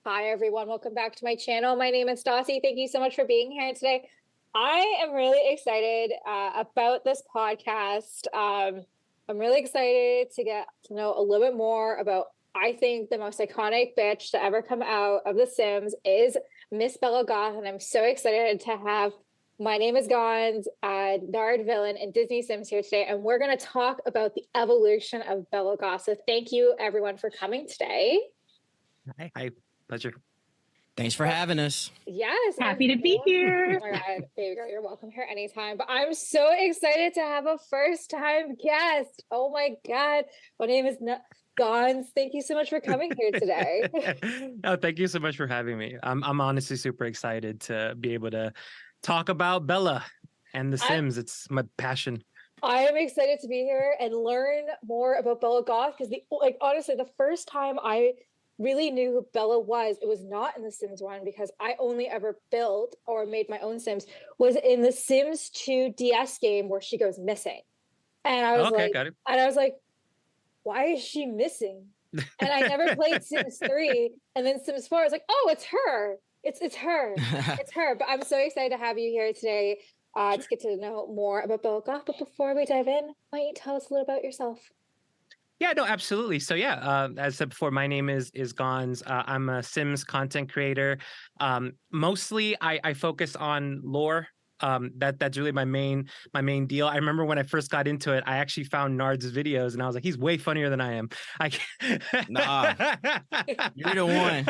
Hi, everyone. Welcome back to my channel. My name is Stassi. Thank you so much for being here today. I am really excited about this podcast. I'm really excited to get to know a little bit more about, I think, the most iconic bitch to ever come out of The Sims is Miss Bella Goth, and I'm so excited to have Mynameisgonz, Nardvillian, and Disney Sims here today, and we're going to talk about the evolution of Bella Goth. So thank you, everyone, for coming today. Hi. Pleasure. Thanks for having us. Yes. Happy to be here. Oh my God, baby girl, you're welcome here anytime. But I'm so excited to have a first-time guest. Oh my God. My name is Gonz. Thank you so much for coming here today. No, thank you so much for having me. I'm honestly super excited to be able to talk about Bella and The Sims. It's my passion. I am excited to be here and learn more about Bella Goth because honestly, the first time I really knew who Bella was, it was not in The Sims 1 because I only ever built or made my own Sims, was in the Sims 2 DS game where she goes missing. And I was like, why is she missing? And I never played Sims 3. And then Sims 4, I was like, oh, it's her. It's her. It's her. But I'm so excited to have you here today to get to know more about Bella Goth. But before we dive in, why don't you tell us a little about yourself? Yeah, no, absolutely. So yeah, as I said before, my name is Gonz. I'm a Sims content creator. Mostly I focus on lore. That's really my main deal. I remember when I first got into it, I actually found Nard's videos and I was like, he's way funnier than I am. Nah, you're the one.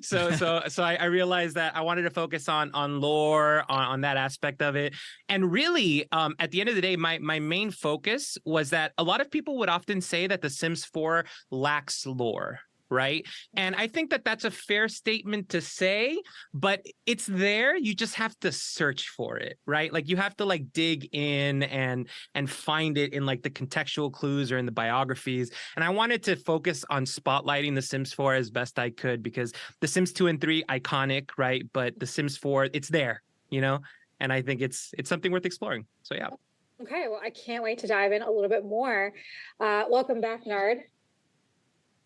So I realized that I wanted to focus on lore, on that aspect of it. And really, at the end of the day, my main focus was that a lot of people would often say that The Sims 4 lacks lore. Right. And I think that that's a fair statement to say, but it's there. You just have to search for it. Right. Like you have to like dig in and find it in like the contextual clues or in the biographies. And I wanted to focus on spotlighting The Sims 4 as best I could because The Sims 2 and 3 iconic. Right. But The Sims 4, it's there, you know, and I think it's something worth exploring. So, yeah. OK, well, I can't wait to dive in a little bit more. Welcome back, Nard.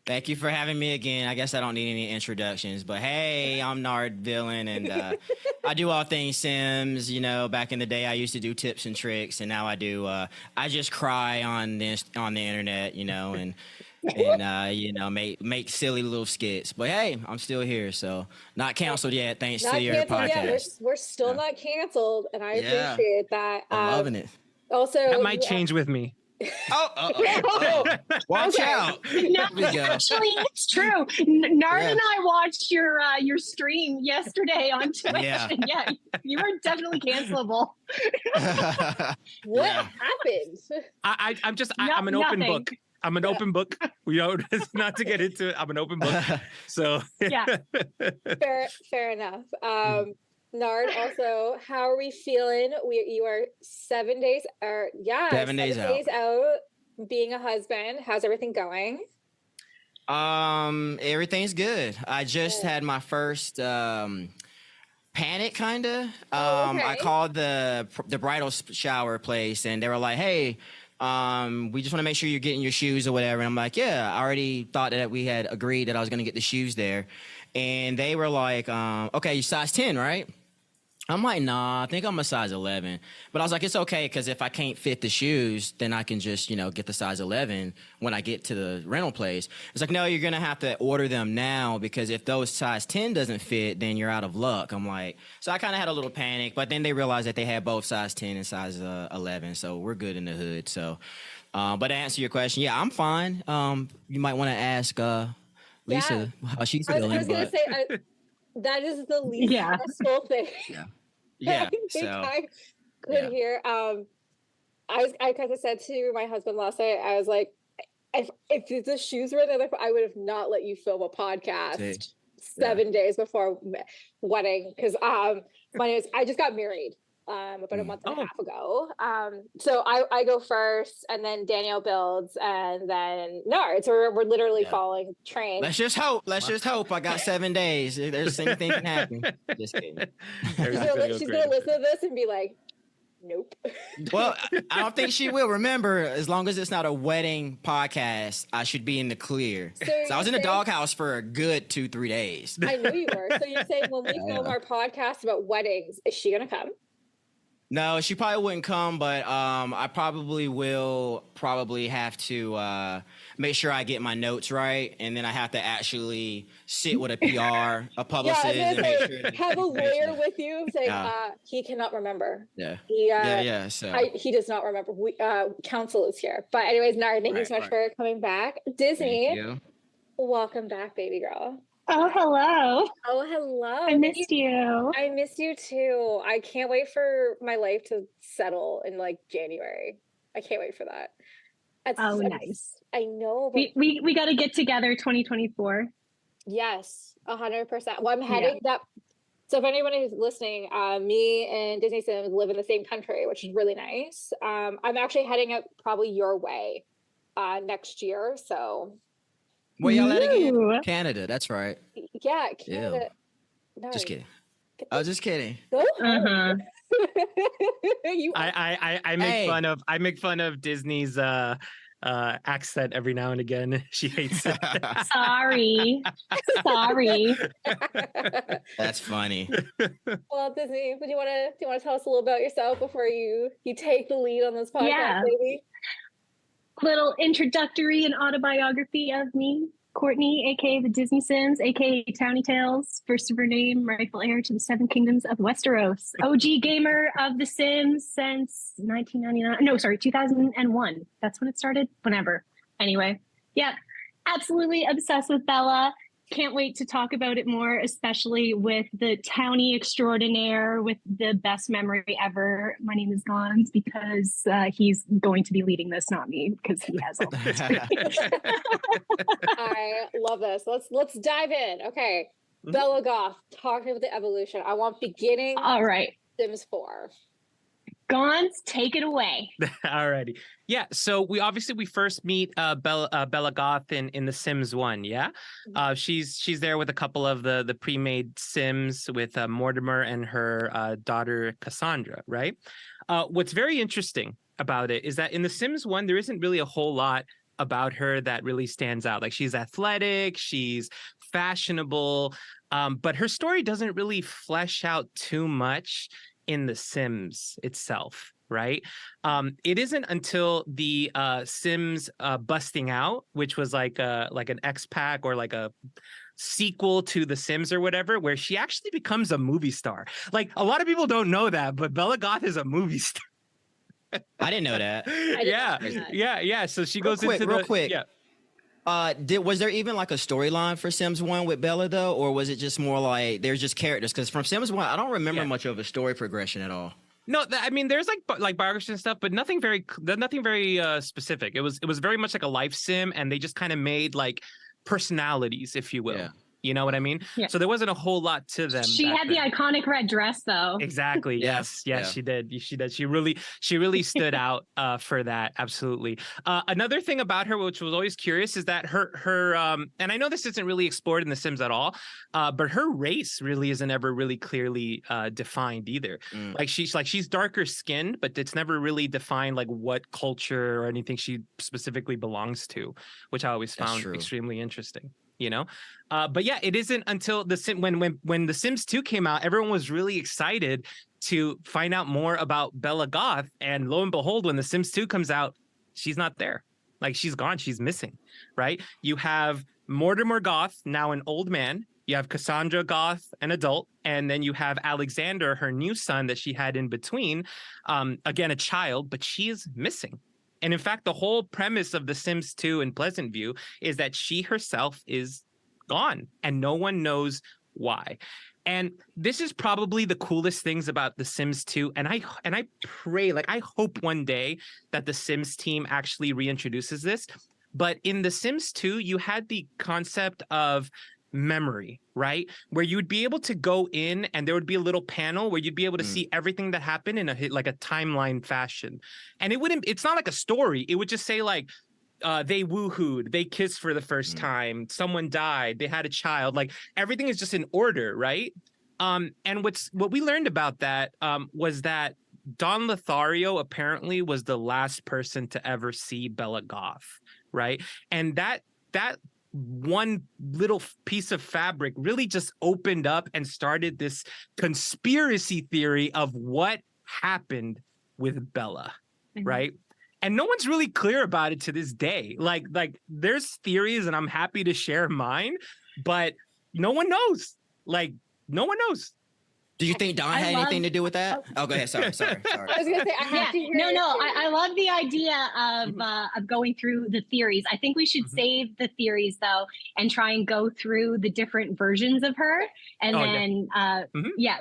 Thank you for having me again. I guess I don't need any introductions, but hey, I'm Nardvillian, and I do all things Sims. You know, back in the day, I used to do tips and tricks, and now I do. I just cry on the internet, you know, and you know, make silly little skits. But hey, I'm still here, so not canceled yet. Thanks to your podcast. We're still not canceled, and I appreciate that. I'm loving it. Also, that might change with me. Watch out. No, actually, it's true. Nard and I watched your stream yesterday on Twitch. And yeah, you were definitely cancelable. What happened? I'm an open book. I'm an open book. You know, not to get into it. I'm an open book. So yeah. Fair enough. Nard, also, how are we feeling? You are 7 days, or 7 days out being a husband. How's everything going? Everything's good. I just had my first panic, kinda. I called the bridal shower place, and they were like, "Hey, we just want to make sure you're getting your shoes or whatever." And I'm like, "Yeah, I already thought that we had agreed that I was going to get the shoes there." And they were like, "Okay, you size 10, right?" I'm like, nah, I think I'm a size 11. But I was like, it's okay, because if I can't fit the shoes, then I can just, you know, get the size 11 when I get to the rental place. It's like, no, you're going to have to order them now, because if those size 10 doesn't fit, then you're out of luck. I'm like, so I kind of had a little panic, but then they realized that they had both size 10 and size 11, so we're good in the hood. So, but to answer your question, yeah, I'm fine. You might want to ask Lisa how she's feeling. I was going to say, that is the least stressful thing. Yeah. I could hear. I kind of said to my husband last night, I was like, if the shoes were there, I would have not let you film a podcast 7 days before wedding, because I just got married about a month and a half ago. So I go first, and then Danielle builds, and then Nard. So we're literally following train. Let's just hope. I got 7 days. If there's anything can happen. Just kidding. She's gonna listen to this and be like, Nope. Well, I don't think she will. Remember, as long as it's not a wedding podcast, I should be in the clear. So I was in the doghouse for a good 2-3 days. I know you were. So you're saying when we film our podcast about weddings, is she gonna come? No, she probably wouldn't come, but I probably have to make sure I get my notes right, and then I have to actually sit with a PR, a publicist, and make sure have a lawyer with you saying he cannot remember. Yeah. So he does not remember. We counsel is here. But anyways, Nard, thank you so much for coming back. Disney, welcome back, baby girl. Oh, hello. Oh, hello. I missed you. I missed you too. I can't wait for my life to settle in like January. I can't wait for that. Nice. I know. We got to get together 2024. Yes, 100%. Well, I'm heading that. So if anyone who's listening, me and Disney Sims live in the same country, which is really nice. I'm actually heading out probably your way next year. So. Where y'all at again? Canada, that's right. Yeah, Canada. No, just kidding. I was just kidding. Uh-huh. I make fun of Disney's accent every now and again. She hates it. Sorry. That's funny. Well, Disney, do you want to tell us a little about yourself before you take the lead on this podcast, baby? Little introductory and autobiography of me, Courtney, aka the Disney Sims, aka Townie Tales, first of her name, rightful heir to the 7 kingdoms of Westeros, OG gamer of The Sims since 1999. No, sorry, 2001. That's when it started. Whenever. Anyway, absolutely obsessed with Bella. Can't wait to talk about it more, especially with the Townie extraordinaire with the best memory ever. Mynameisgonz, because he's going to be leading this, not me, because he has all the I love this. Let's dive in. Okay. Bella Goth, talk to me about the evolution. I want beginning. All right. Sims 4. Gonz, take it away. Alrighty. Yeah. So we first meet Bella Goth in The Sims 1. Yeah. She's there with a couple of the pre-made Sims with Mortimer and her daughter Cassandra. Right. What's very interesting about it is that in The Sims 1 there isn't really a whole lot about her that really stands out. Like, she's athletic, she's fashionable, but her story doesn't really flesh out too much in The Sims itself, right? It isn't until the Sims Busting Out, which was like an X-Pack or like a sequel to The Sims or whatever, where she actually becomes a movie star. Like, a lot of people don't know that, but Bella Goth is a movie star. I didn't know that. Yeah. So she goes real quick. Yeah. Was there even like a storyline for Sims 1 with Bella though, or was it just more like there's just characters? Because from Sims 1, I don't remember much of a story progression at all. No, I mean, there's like biography and stuff, but nothing very specific. It was very much like a life sim, and they just kind of made like personalities, if you will. Yeah. You know what I mean? Yeah. So there wasn't a whole lot to them. She had the iconic red dress, though. Exactly. Yes, she did. She did. She really stood out for that. Absolutely. Another thing about her, which was always curious, is that her and I know this isn't really explored in The Sims at all, but her race really isn't ever really clearly defined either. Like she's darker skinned, but it's never really defined like what culture or anything she specifically belongs to, which I always found extremely interesting. You know, but yeah, it isn't until when The Sims 2 came out, everyone was really excited to find out more about Bella Goth, and lo and behold, when The Sims 2 comes out, she's not there. Like, she's gone, she's missing. Right? You have Mortimer Goth, now an old man. You have Cassandra Goth, an adult, and then you have Alexander, her new son that she had in between, again a child, but she is missing. And in fact, the whole premise of The Sims 2 in Pleasant View is that she herself is gone and no one knows why. And this is probably the coolest things about The Sims 2. And I pray, like, I hope one day that the Sims team actually reintroduces this. But in The Sims 2, you had the concept of memory, right? Where you would be able to go in and there would be a little panel where you'd be able to see everything that happened in a timeline fashion. And it's not like a story. It would just say like, they woohooed, they kissed for the first time, someone died, they had a child. Like, everything is just in order, right? And what we learned about that was that Don Lothario apparently was the last person to ever see Bella Goth, right? And that one little piece of fabric really just opened up and started this conspiracy theory of what happened with Bella, right? And no one's really clear about it to this day. Like there's theories, and I'm happy to share mine, but no one knows. Like, no one knows. Do you think Don had anything to do with that? Oh, go ahead. Sorry. I was gonna say I have to hear I love the idea of going through the theories. I think we should save the theories though and try and go through the different versions of her, and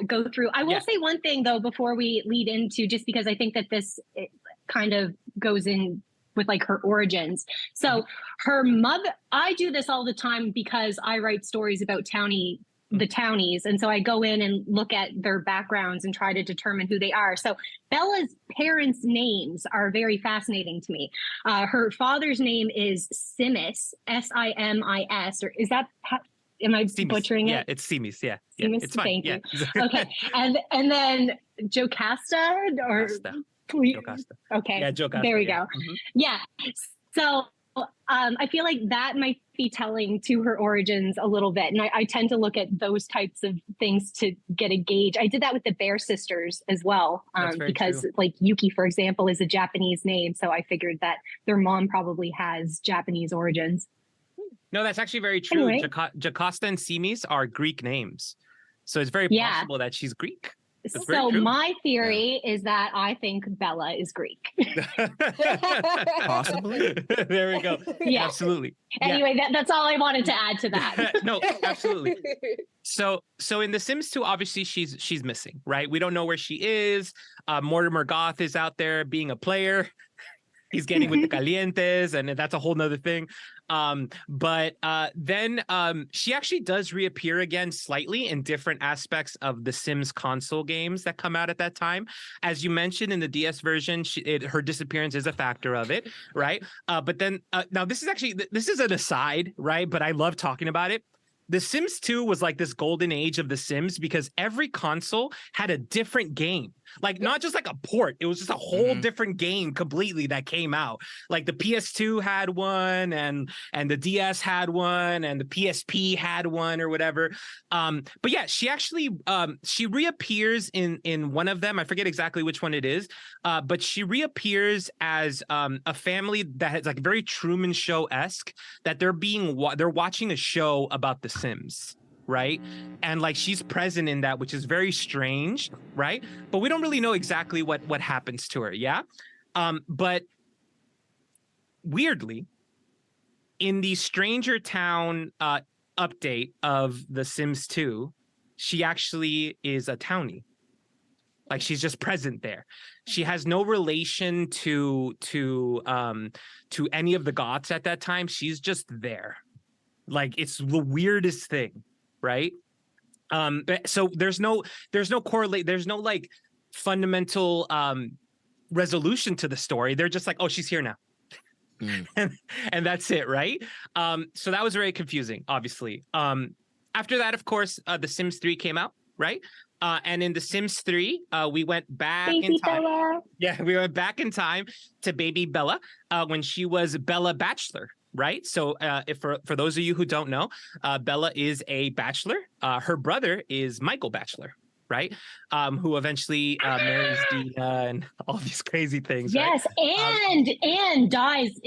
go through. I will say one thing though before we lead into, just because I think that this kind of goes in with like her origins. So her mother, I do this all the time because I write stories about the townies, and so I go in and look at their backgrounds and try to determine who they are. So Bella's parents' names are very fascinating to me. Her father's name is Simis, S-I-M-I-S, or is that am I butchering it? Yeah, it's Simis. Yeah, Simis, it's fine. Thank you. Okay, and then Jocasta or Jocasta. Okay, yeah, Jocasta, there we go. Yeah, so I feel like that might be telling to her origins a little bit. And I tend to look at those types of things to get a gauge. I did that with the Bear sisters as well, because true. Like Yuki, for example, is a Japanese name. So I figured that their mom probably has Japanese origins. No, that's actually very true. Anyway. Jocasta and Simis are Greek names. So it's very possible that she's Greek. So my theory is that I think Bella is Greek. Possibly. There we go. Yeah. Absolutely. Anyway, that's all I wanted to add to that. No, absolutely. So in The Sims 2, obviously she's missing, right? We don't know where she is. Mortimer Goth is out there being a player. He's getting with the calientes, and that's a whole nother thing. But then she actually does reappear again slightly in different aspects of the Sims console games that come out at that time. As you mentioned in the DS version, her disappearance is a factor of it, right? But then now this is an aside, right? But I love talking about it. The Sims 2 was like this golden age of the Sims because every console had a different game. Like not just like a port, it was just a whole different game completely that came out. Like the PS2 had one, and the DS had one, and the PSP had one, or whatever. But yeah, she actually she reappears in one of them. I forget exactly which one it is, but she reappears as a family that is like very Truman Show-esque. That they're watching a show about the Sims. Right. And like she's present in that, which is very strange. Right. But we don't really know exactly what happens to her. Yeah. But weirdly, in the Stranger Town update of The Sims 2, she actually is a townie. Like she's just present there. She has no relation to any of the Goths at that time. She's just there. Like it's the weirdest thing. Right. So there's no correlate. There's no like fundamental resolution to the story. They're just like, oh, she's here now. And that's it. Right. So that was very confusing, obviously. After that, of course, The Sims 3 came out. Right. And in The Sims 3, we went back in time. Bella. Yeah, we went back in time to baby Bella when she was Bella Bachelor. Right. So if for those of you who don't know, Bella is a bachelor. Her brother is Michael Bachelor. Right. Who eventually marries Dina and all these crazy things. Yes. Right? And dies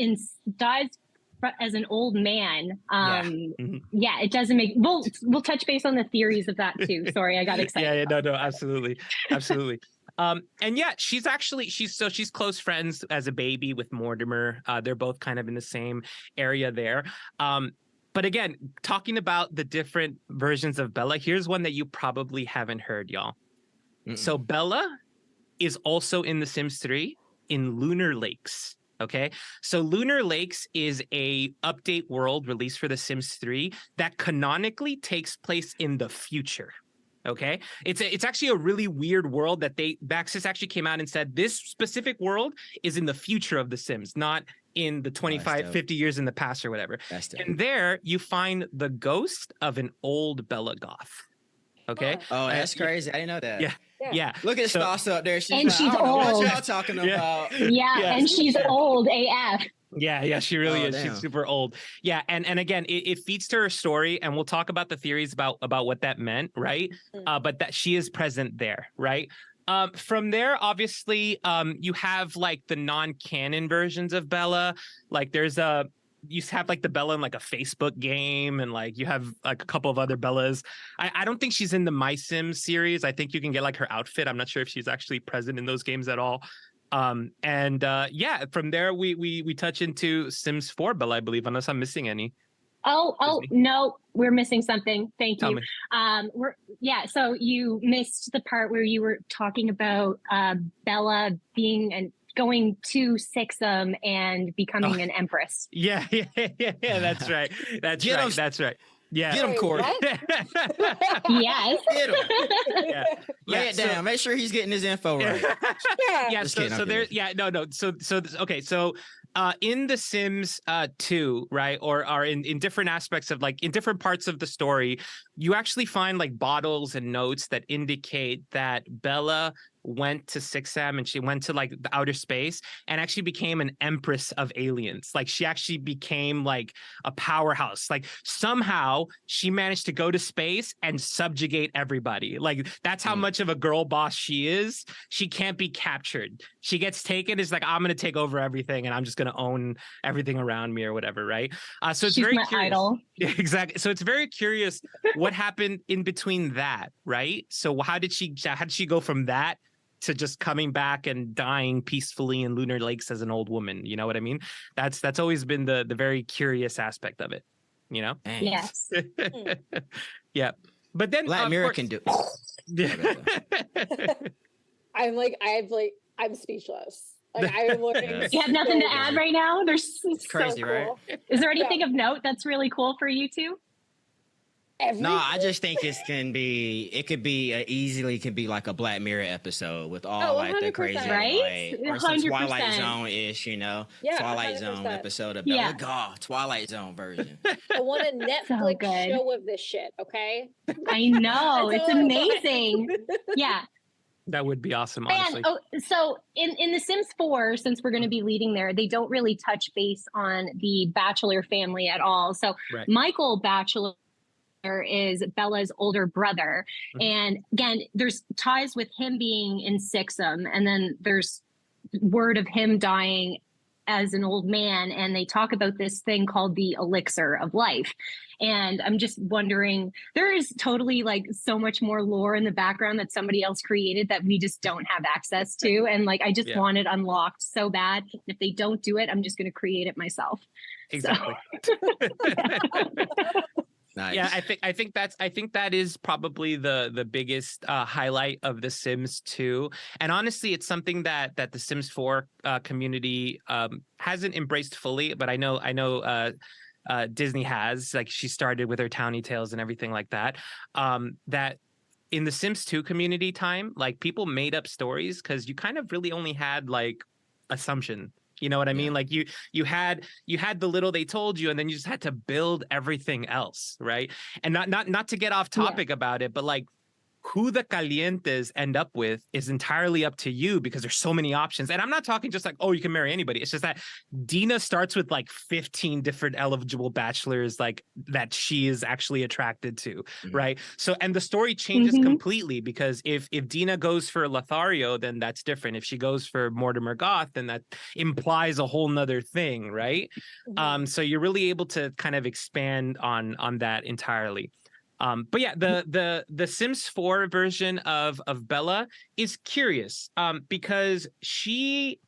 as an old man. Yeah, it doesn't make. We'll touch base on the theories of that, too. Sorry, I got excited. No, absolutely. Absolutely. And yeah, she's close friends as a baby with Mortimer. They're both kind of in the same area there. But again, talking about the different versions of Bella, here's one that you probably haven't heard, y'all. So Bella is also in The Sims 3 in Lunar Lakes. Okay, so Lunar Lakes is a update world released for The Sims 3 that canonically takes place in the future. Okay, it's actually a really weird world that Baxis actually came out and said this specific world is in the future of The Sims, not in the 25, 50 years in the past or whatever. And there you find the ghost of an old Bella Goth. Okay. Oh, that's crazy. I didn't know that. Yeah. Yeah. Look at So- Stasa up there. She's And like, she's I don't know what old. y'all talking about. Yeah, and she's old AF. Yeah, she really Oh, is. damn. She's super old. Yeah, and again, it feeds to her story, and we'll talk about the theories about what that meant, right? But that she is present there, right? From there, obviously, you have like the non-canon versions of Bella. Like you have like the Bella in like a Facebook game, and like you have like a couple of other Bellas. I don't think she's in the My Sims series. I think you can get like her outfit. I'm not sure if she's actually present in those games at all. Yeah, from there we touch into Sims 4 Bella, I believe, unless I'm missing any. Oh no, we're missing something. Thank Tell you. me. So you missed the part where you were talking about Bella being and going to Sixum and becoming an empress. Yeah, that's right. That's right. Yeah. Get him, Corey. Yes. Get him. Yeah. Lay it down. Make sure he's getting his info right. Yeah. Just So kidding, I'm there. kidding. Yeah. No. Okay. So in The Sims 2, right, or in different aspects of like in different parts of the story, you actually find like bottles and notes that indicate that Bella went to Sixam and she went to like the outer space and actually became an empress of aliens. Like she actually became like a powerhouse. Like somehow she managed to go to space and subjugate everybody. Like that's how much of a girl boss she is. She can't be captured. She gets taken. It's like, I'm going to take over everything and I'm just going to own everything around me or whatever. Right. So it's She's very my curious. idol. Yeah, exactly. So it's very curious what happened in between that. Right. So how did she go from that to just coming back and dying peacefully in Lunar Lakes as an old woman? You know what I mean? That's always been the very curious aspect of it, you know? Yes. Yeah. But then Black Mirror can do. I'm speechless. Like I'm learning. Yeah. You have nothing to so add much. right now? There's Crazy, right? Is there anything of note that's really cool for you two? No, I just think it could be easily can be like a Black Mirror episode with all like the 100%. crazy, Right? like, or some 100%. Twilight Zone-ish, you know, Yeah, Twilight 100%. Zone episode of Yeah. Bella Goth, Twilight Zone version. I want a Netflix good. show of this shit. Okay. I know. That's It's all I want. amazing. Yeah. That would be awesome, honestly. And so in The Sims 4, since we're going to be leading there, they don't really touch base on the Bachelor family at all. So Right. Michael Bachelor is Bella's older brother. Mhm. And again, there's ties with him being in Sixum, and then there's word of him dying as an old man, and they talk about this thing called the elixir of life. And I'm just wondering, there is totally like so much more lore in the background that somebody else created that we just don't have access to. And like, I just Yeah. want it unlocked so bad. If they don't do it, I'm just going to create it myself. Exactly. Nice. Yeah, I think that is probably the biggest highlight of The Sims 2. And honestly, it's something that the Sims 4 community hasn't embraced fully, but I know Disney has. Like she started with her Townie Tales and everything like that. That in the Sims 2 community time, like people made up stories because you kind of really only had like assumption. You know what I mean? Like you had the little they told you, and then you just had to build everything else, right? And not to get off topic about it, but like who the calientes end up with is entirely up to you because there's so many options. And I'm not talking just like, oh, you can marry anybody. It's just that Dina starts with like 15 different eligible bachelors like that she is actually attracted to, right? So, and the story changes completely because if Dina goes for Lothario, then that's different. If she goes for Mortimer Goth, then that implies a whole nother thing, right? So you're really able to kind of expand on that entirely. But yeah, the Sims 4 version of Bella is curious because she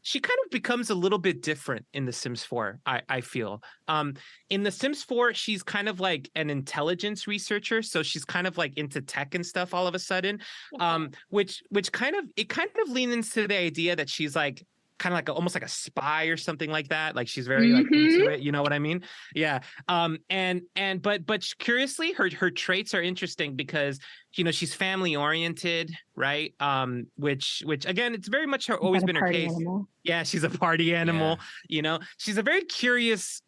kind of becomes a little bit different in the Sims 4, I feel. In the Sims 4, she's kind of like an intelligence researcher, so she's kind of like into tech and stuff all of a sudden, which kind of leans into the idea that she's like kind of like almost like a spy or something like that. Like she's very like into it, you know what I mean? Yeah. But curiously, her traits are interesting because you know she's family oriented, right? Which again, it's very much always been her case. Animal. Yeah, she's a party animal. Yeah. You know, she's a very curious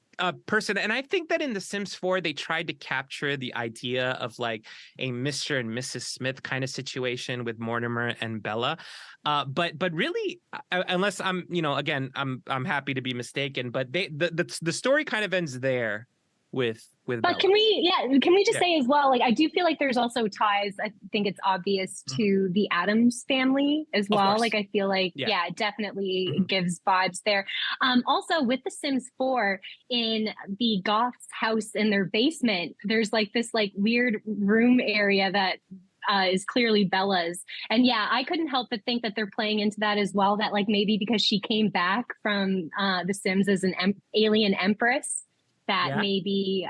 person, and I think that in The Sims 4 they tried to capture the idea of like a Mr. and Mrs. Smith kind of situation with Mortimer and Bella. But really, unless I'm, again, I'm happy to be mistaken, but the story kind of ends there with But Bella. can we just say as well, like I do feel like there's also ties, I think it's obvious, to the Addams family as well. Like I feel like it definitely gives vibes there. Also with The Sims 4, in the Goth's house in their basement, there's like this like weird room area that is clearly Bella's. And I couldn't help but think that they're playing into that as well, that like maybe because she came back from The Sims as an alien empress, that maybe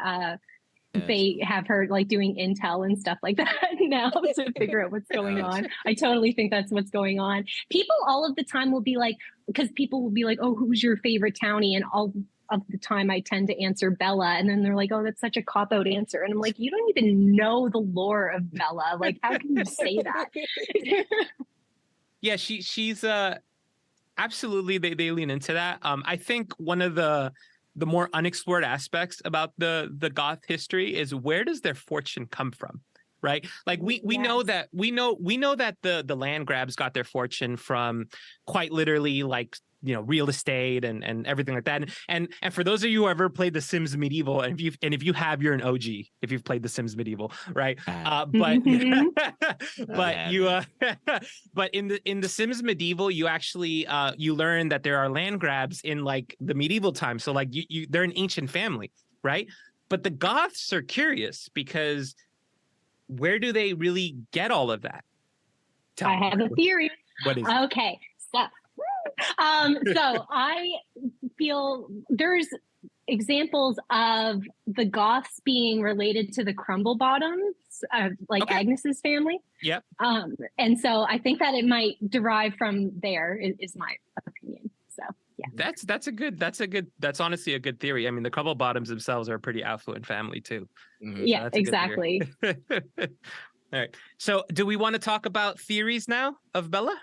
they have her like doing intel and stuff like that now to figure out what's going on. I totally think that's what's going on. People all of the time will be like, because people will be like, oh, who's your favorite townie? And all of the time I tend to answer Bella. And then they're like, oh, that's such a cop-out answer. And I'm like, you don't even know the lore of Bella. Like, how can you say that? Yeah, she's absolutely, they lean into that. I think one of the more unexplored aspects about the Goth history is, where does their fortune come from, right? Like we know that the land grabs got their fortune from quite literally like real estate and everything like that. And for those of you who ever played The Sims Medieval, and if you have, you're an OG if you've played The Sims Medieval, right? But in the Sims Medieval, you actually you learn that there are land grabs in like the medieval time. So like they're an ancient family, right? But the Goths are curious, because where do they really get all of that? I have a theory. What is okay? So I feel there's examples of the Goths being related to the Crumble Bottoms, like Agnes's family. Yep. And so I think that it might derive from there, is my opinion. So that's honestly a good theory. I mean, the Crumble Bottoms themselves are a pretty affluent family too. Yeah, so exactly. All right. So do we want to talk about theories now of Bella?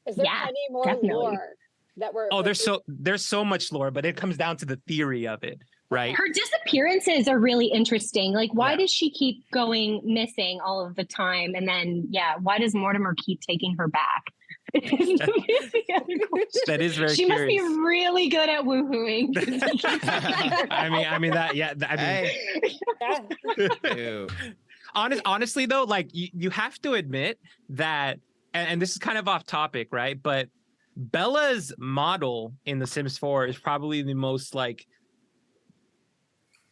Is there any more lore that we're? Oh, there's so much lore, but it comes down to the theory of it, right? Her disappearances are really interesting. Like, why does she keep going missing all of the time? And then, why does Mortimer keep taking her back? That is very she curious. Must be really good at woohooing. Honestly though, like you have to admit that, and this is kind of off topic, right? But Bella's model in The Sims 4 is probably the most like,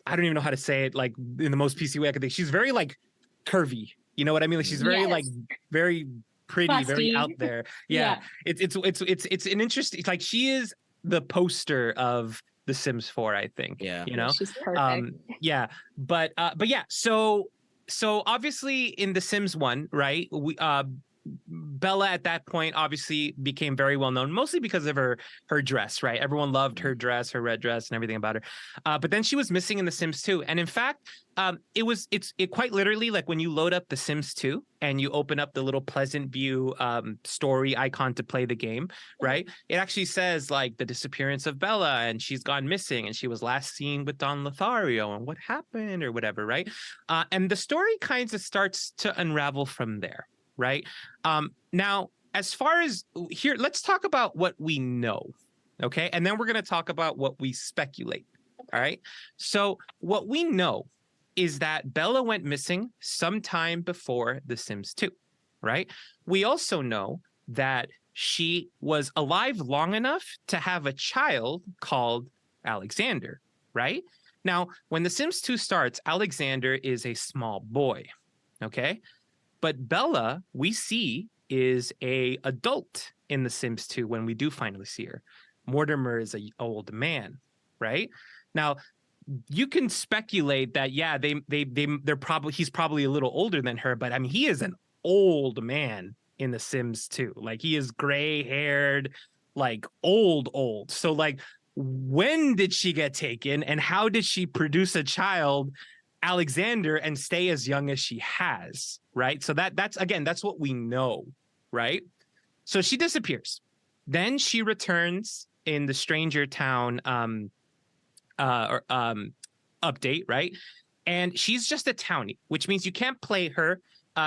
I don't even know how to say it, like in the most PC way I could think. She's very like curvy. You know what I mean? Like she's very like very pretty, busty, very out there. Yeah. It's an interesting, like she is the poster of The Sims 4, I think. Yeah. She's perfect. But yeah, so obviously in The Sims 1, right? Bella at that point obviously became very well known, mostly because of her dress, right? Everyone loved her dress, her red dress, and everything about her. But then she was missing in The Sims 2, and in fact, it quite literally, like when you load up The Sims 2 and you open up the little Pleasant View story icon to play the game, right? It actually says like the disappearance of Bella, and she's gone missing, and she was last seen with Don Lothario, and what happened or whatever, right? And the story kind of starts to unravel from there. Right. Now, as far as here, let's talk about what we know. OK, and then we're going to talk about what we speculate. All right. So what we know is that Bella went missing sometime before The Sims 2. Right. We also know that she was alive long enough to have a child called Alexander. Right. Now, when The Sims 2 starts, Alexander is a small boy. OK. But Bella, we see, is a adult in The Sims 2 when we do finally see her. Mortimer is an old man, right? Now, you can speculate that he's probably a little older than her, but I mean he is an old man in The Sims 2. Like he is gray-haired, like old. So like, when did she get taken, and how did she produce a child, Alexander, and stay as young as she has, right? So that's what we know, right? So she disappears. Then she returns in the stranger town update, right? And she's just a townie, which means you can't play her.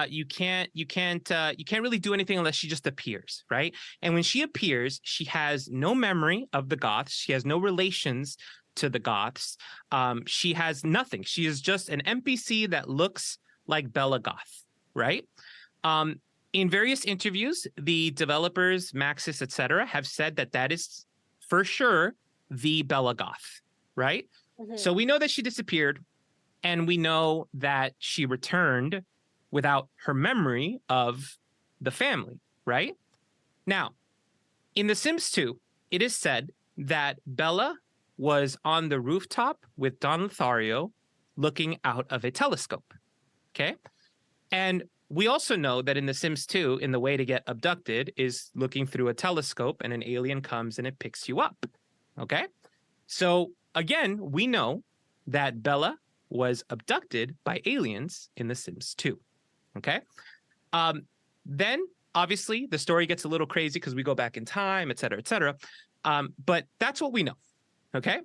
You can't really do anything unless she just appears, right? And when she appears, she has no memory of the Goths. She has no relations to the Goths. She has nothing. She is just an NPC that looks like Bella Goth, right? In various interviews, the developers, Maxis, etc., have said that that is for sure the Bella Goth, right? Mhm. So we know that she disappeared, and we know that she returned without her memory of the family, right? Now, in The Sims 2, it is said that Bella was on the rooftop with Don Lothario looking out of a telescope, okay? And we also know that in The Sims 2, in the way to get abducted is looking through a telescope and an alien comes and it picks you up, okay? So again, we know that Bella was abducted by aliens in The Sims 2, okay? Then obviously the story gets a little crazy because we go back in time, et cetera, et cetera. But that's what we know, okay?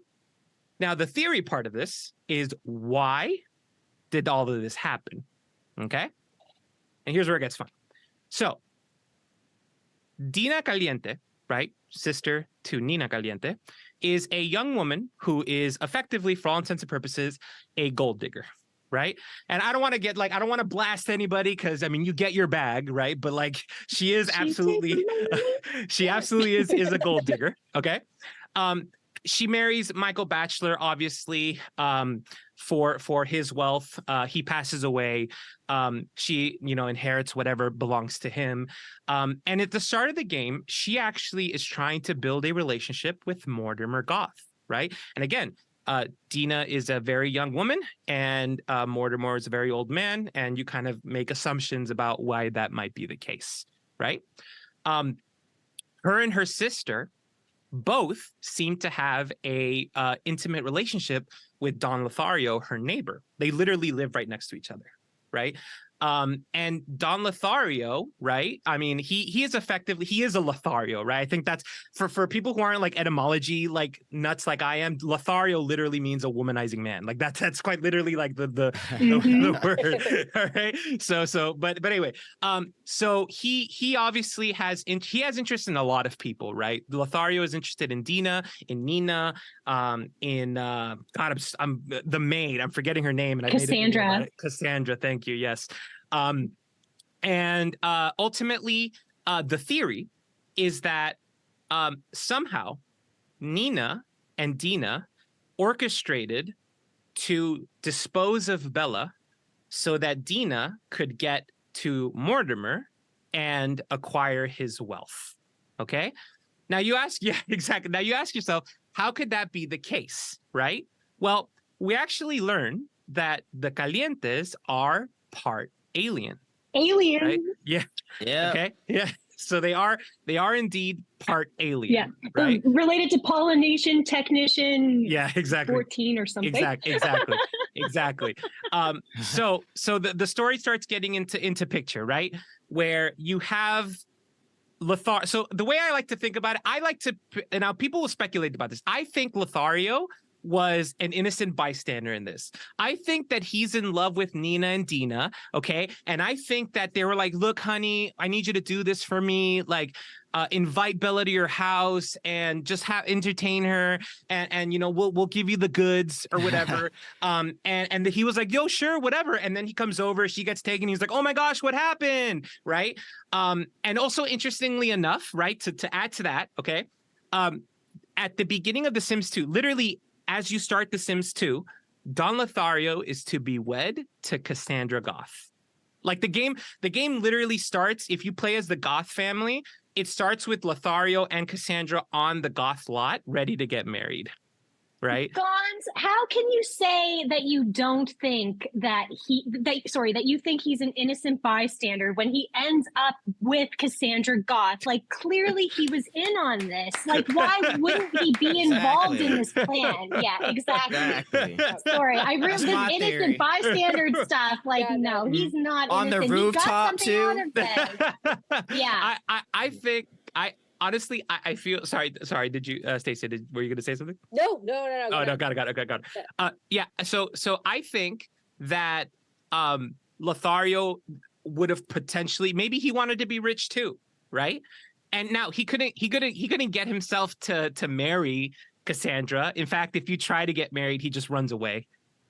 Now, the theory part of this is why did all of this happen, okay? And here's where it gets fun. So, Dina Caliente, right, sister to Nina Caliente, is a young woman who is effectively, for all intents and purposes, a gold digger, right? And I don't want to get like, I don't want to blast anybody because I mean, you get your bag, right? But like, she is absolutely, she absolutely is a gold digger, okay? She marries Michael Batchelor, obviously, for his wealth. He passes away. She, inherits whatever belongs to him. And at the start of the game, she actually is trying to build a relationship with Mortimer Goth, right? And again, Dina is a very young woman, and Mortimer is a very old man, and you kind of make assumptions about why that might be the case, right? Her and her sister both seem to have a intimate relationship with Don Lothario, her neighbor. They literally live right next to each other, right? And Don Lothario, right? I mean, he is effectively, he is a Lothario, right? I think that's for people who aren't like etymology, like nuts like I am, Lothario literally means a womanizing man. Like that's quite literally like the word. All right. But anyway, so he obviously has interest in a lot of people, right? Lothario is interested in Dina, in Nina, I'm the maid. I'm forgetting her name, and Cassandra. Cassandra, thank you. Yes. And ultimately, the theory is that somehow Nina and Dina orchestrated to dispose of Bella so that Dina could get to Mortimer and acquire his wealth. Okay? Now you ask, yeah, exactly. Now you ask yourself, how could that be the case, right? Well, we actually learn that the Calientes are part alien. Alien. Right? Yeah. Yeah. Okay. Yeah. So they are indeed part alien. Yeah. Right. Related to pollination technician. Yeah. Exactly. 14 or something. Exactly. So the story starts getting into picture, right? Where you have Lothario. So the way I like to think about it, and now people will speculate about this. I think Lothario was an innocent bystander in this. I think that he's in love with Nina and Dina, okay? And I think that they were like, look, honey, I need you to do this for me. Like, invite Bella to your house and just entertain her, and we'll give you the goods or whatever. And he was like, yo, sure, whatever. And then he comes over, she gets taken. He's like, oh my gosh, what happened? Right? And also interestingly enough, right, to add to that, okay, at the beginning of The Sims 2, literally as you start The Sims 2, Don Lothario is to be wed to Cassandra Goth. Like the game literally starts, if you play as the Goth family, it starts with Lothario and Cassandra on the Goth lot, ready to get married. Right? Gonz, how can you say that you don't think that you think he's an innocent bystander when he ends up with Cassandra Goth? Like, clearly he was in on this. Like, why wouldn't he be involved in this plan? Yeah, exactly. Sorry, I really this innocent bystander stuff. Like, no, he's not on innocent. the rooftop too. Yeah, I think honestly, I feel sorry. Did you, Stacey? Were you going to say something? No. Oh no, got it. Yeah. So I think that Lothario would have potentially, maybe he wanted to be rich too, right? And now he couldn't get himself to marry Cassandra. In fact, if you try to get married, he just runs away.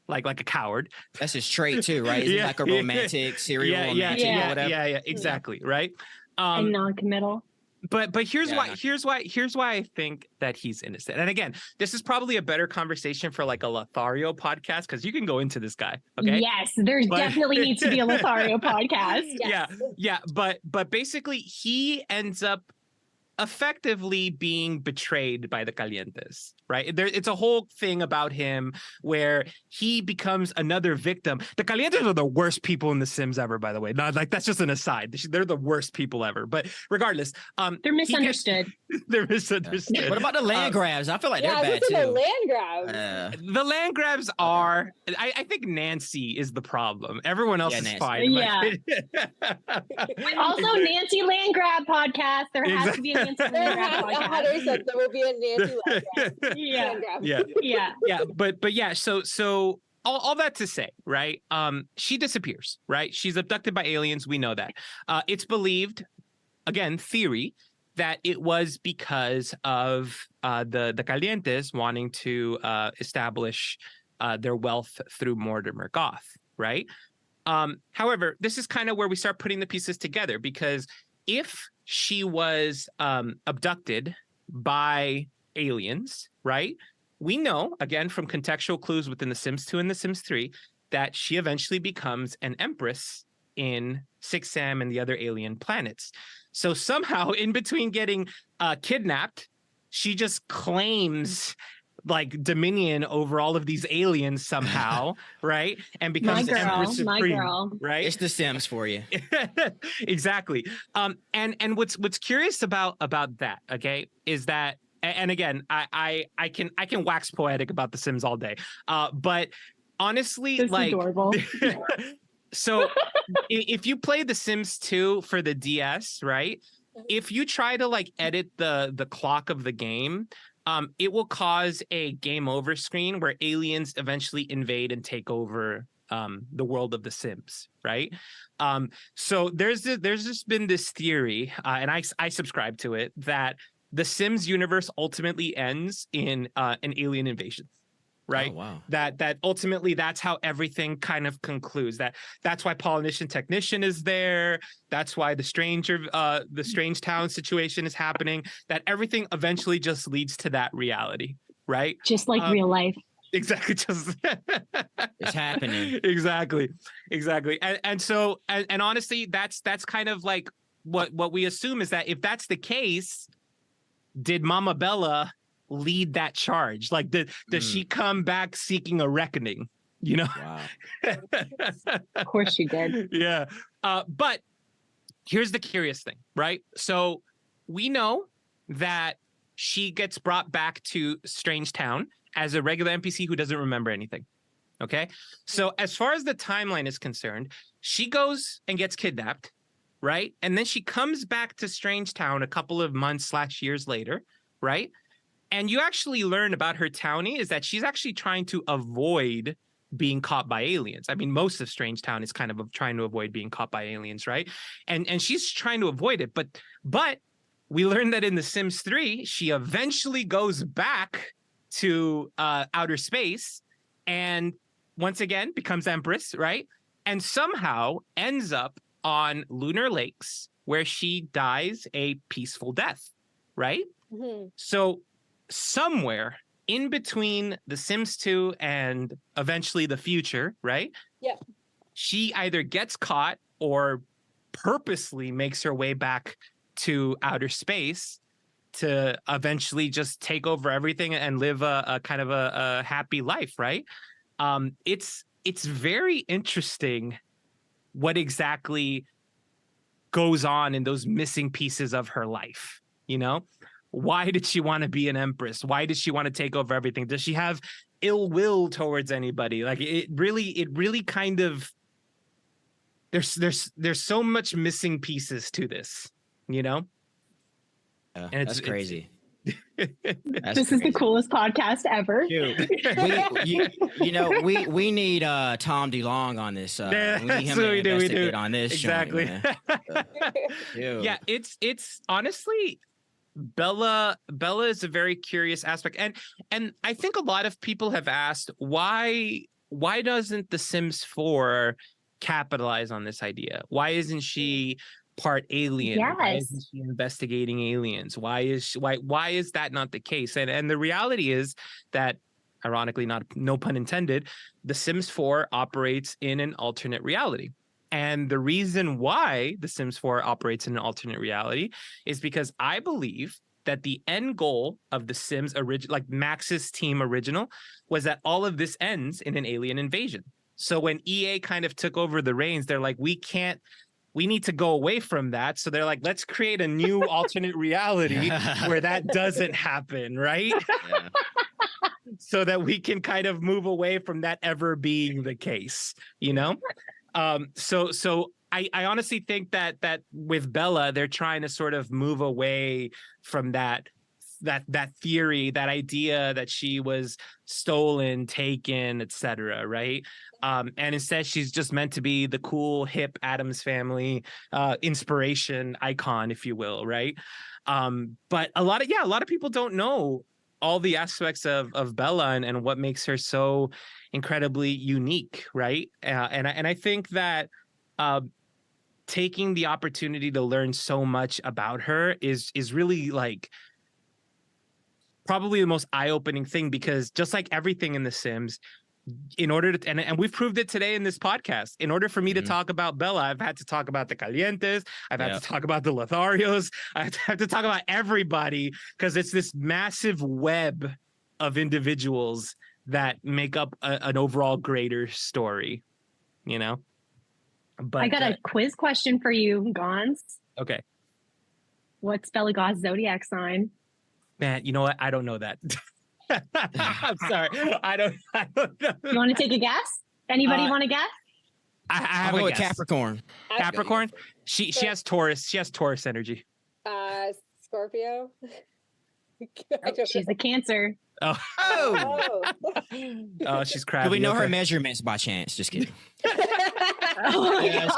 Like a coward. That's his trait too, right? Is he like a romantic, serial romantic or whatever? Yeah, exactly, right? And non-committal. But here's why I think that he's innocent. And again, this is probably a better conversation for like a Lothario podcast, because you can go into this guy. Okay. Yes, definitely needs to be a Lothario podcast. Yes. Yeah. But basically he ends up effectively being betrayed by the Calientes, right? It's a whole thing about him where he becomes another victim. The Calientes are the worst people in The Sims ever, by the way. Not like that's just an aside. They're the worst people ever. But regardless, they're misunderstood. They're misunderstood. What about the land grabs? I feel like they're bad too. The land grabs. The land grabs are. I think Nancy is the problem. Everyone else is fine. Yeah. Also, Nancy land grab podcast. There has to be a Nancy land grab podcast. There will be a Nancy land grab. Yeah. But yeah. So all that to say, right? She disappears. Right. She's abducted by aliens. We know that. It's believed, again, theory, that it was because of the Calientes wanting to establish their wealth through Mortimer Goth, right? However, this is kind of where we start putting the pieces together, because if she was abducted by aliens, right? We know, again, from contextual clues within The Sims 2 and The Sims 3, that she eventually becomes an empress in 6am and the other alien planets. So somehow, in between getting kidnapped, she just claims like dominion over all of these aliens somehow, right? And becomes Empress Supreme, right? It's The Sims for you. Exactly. And what's curious about that, okay, is that, and again, I can wax poetic about The Sims all day, but honestly, it's like. Adorable. So if you play The Sims 2 for the DS, right? If you try to like edit the clock of the game, it will cause a game over screen where aliens eventually invade and take over the world of The Sims, right? So there's just been this theory, and I subscribe to it, that The Sims universe ultimately ends in an alien invasion. Right. Oh, wow. That ultimately that's how everything kind of concludes. That's why Polynesian Technician is there. That's why the Strange Town situation is happening. That everything eventually just leads to that reality. Right. Just like real life. Exactly. Just it's happening. Exactly. And so honestly, that's kind of like what we assume, is that if that's the case, did Mama Bella lead that charge? Like, does she come back seeking a reckoning? You know? Wow. Of course she did. Yeah. But here's the curious thing, right? So we know that she gets brought back to Strange Town as a regular NPC who doesn't remember anything. Okay. So as far as the timeline is concerned, she goes and gets kidnapped, right? And then she comes back to Strange Town a couple of months / years later, right? And you actually learn about her townie is that she's actually trying to avoid being caught by aliens. I mean, most of Strange Town is kind of trying to avoid being caught by aliens, right? And she's trying to avoid it. But we learned that in The Sims 3, she eventually goes back to outer space and once again becomes Empress, right? And somehow ends up on Lunar Lakes, where she dies a peaceful death, right? Mm-hmm. So somewhere in between The Sims 2 and eventually the future, right? Yeah. She either gets caught or purposely makes her way back to outer space to eventually just take over everything and live a kind of a happy life, right? It's very interesting what exactly goes on in those missing pieces of her life, you know? Why did she want to be an empress? Why did she want to take over everything? Does she have ill will towards anybody? Like it really kind of there's so much missing pieces to this, you know? And That's crazy. This is the coolest podcast ever. Dude, we need Tom DeLonge on this. We need him to investigate on this. Exactly. Joint, man. Yeah, it's honestly Bella is a very curious aspect, and I think a lot of people have asked why doesn't The Sims 4 capitalize on this idea? Why isn't she part alien? Yes. Why isn't she investigating aliens? Why is that not the case? And the reality is that, ironically, no pun intended, The Sims 4 operates in an alternate reality. And the reason why The Sims 4 operates in an alternate reality is because I believe that the end goal of The Sims original, like Max's team original, was that all of this ends in an alien invasion. So when EA kind of took over the reins, they're like, we need to go away from that. So they're like, let's create a new alternate reality where that doesn't happen, right? Yeah. So that we can kind of move away from that ever being the case, you know? So I honestly think that with Bella, they're trying to sort of move away from that theory, that idea that she was stolen, taken, etc., right? And instead she's just meant to be the cool, hip Addams Family inspiration icon, if you will, right? But a lot of people don't know all the aspects of Bella and what makes her so incredibly unique, right? And I think that taking the opportunity to learn so much about her is really like probably the most eye-opening thing, because just like everything in The Sims, in order to, and we've proved it today in this podcast, in order for me to talk about Bella, I've had to talk about the Calientes, I've had to talk about the Lotharios, I have to talk about everybody, because it's this massive web of individuals that make up an overall greater story, you know? But I got a quiz question for you, Gonz. Okay. What's Bella Goth's zodiac sign? Man, you know what? I don't know that. I'm sorry. I don't know. You want to take a guess? Anybody want to guess? I have I'll a go with guess. Capricorn. Capricorn? She has Taurus. She has Taurus energy. Scorpio. She's a Cancer. Oh, oh, she's crabby. Do we know her Okay. measurements by chance? Just kidding. Just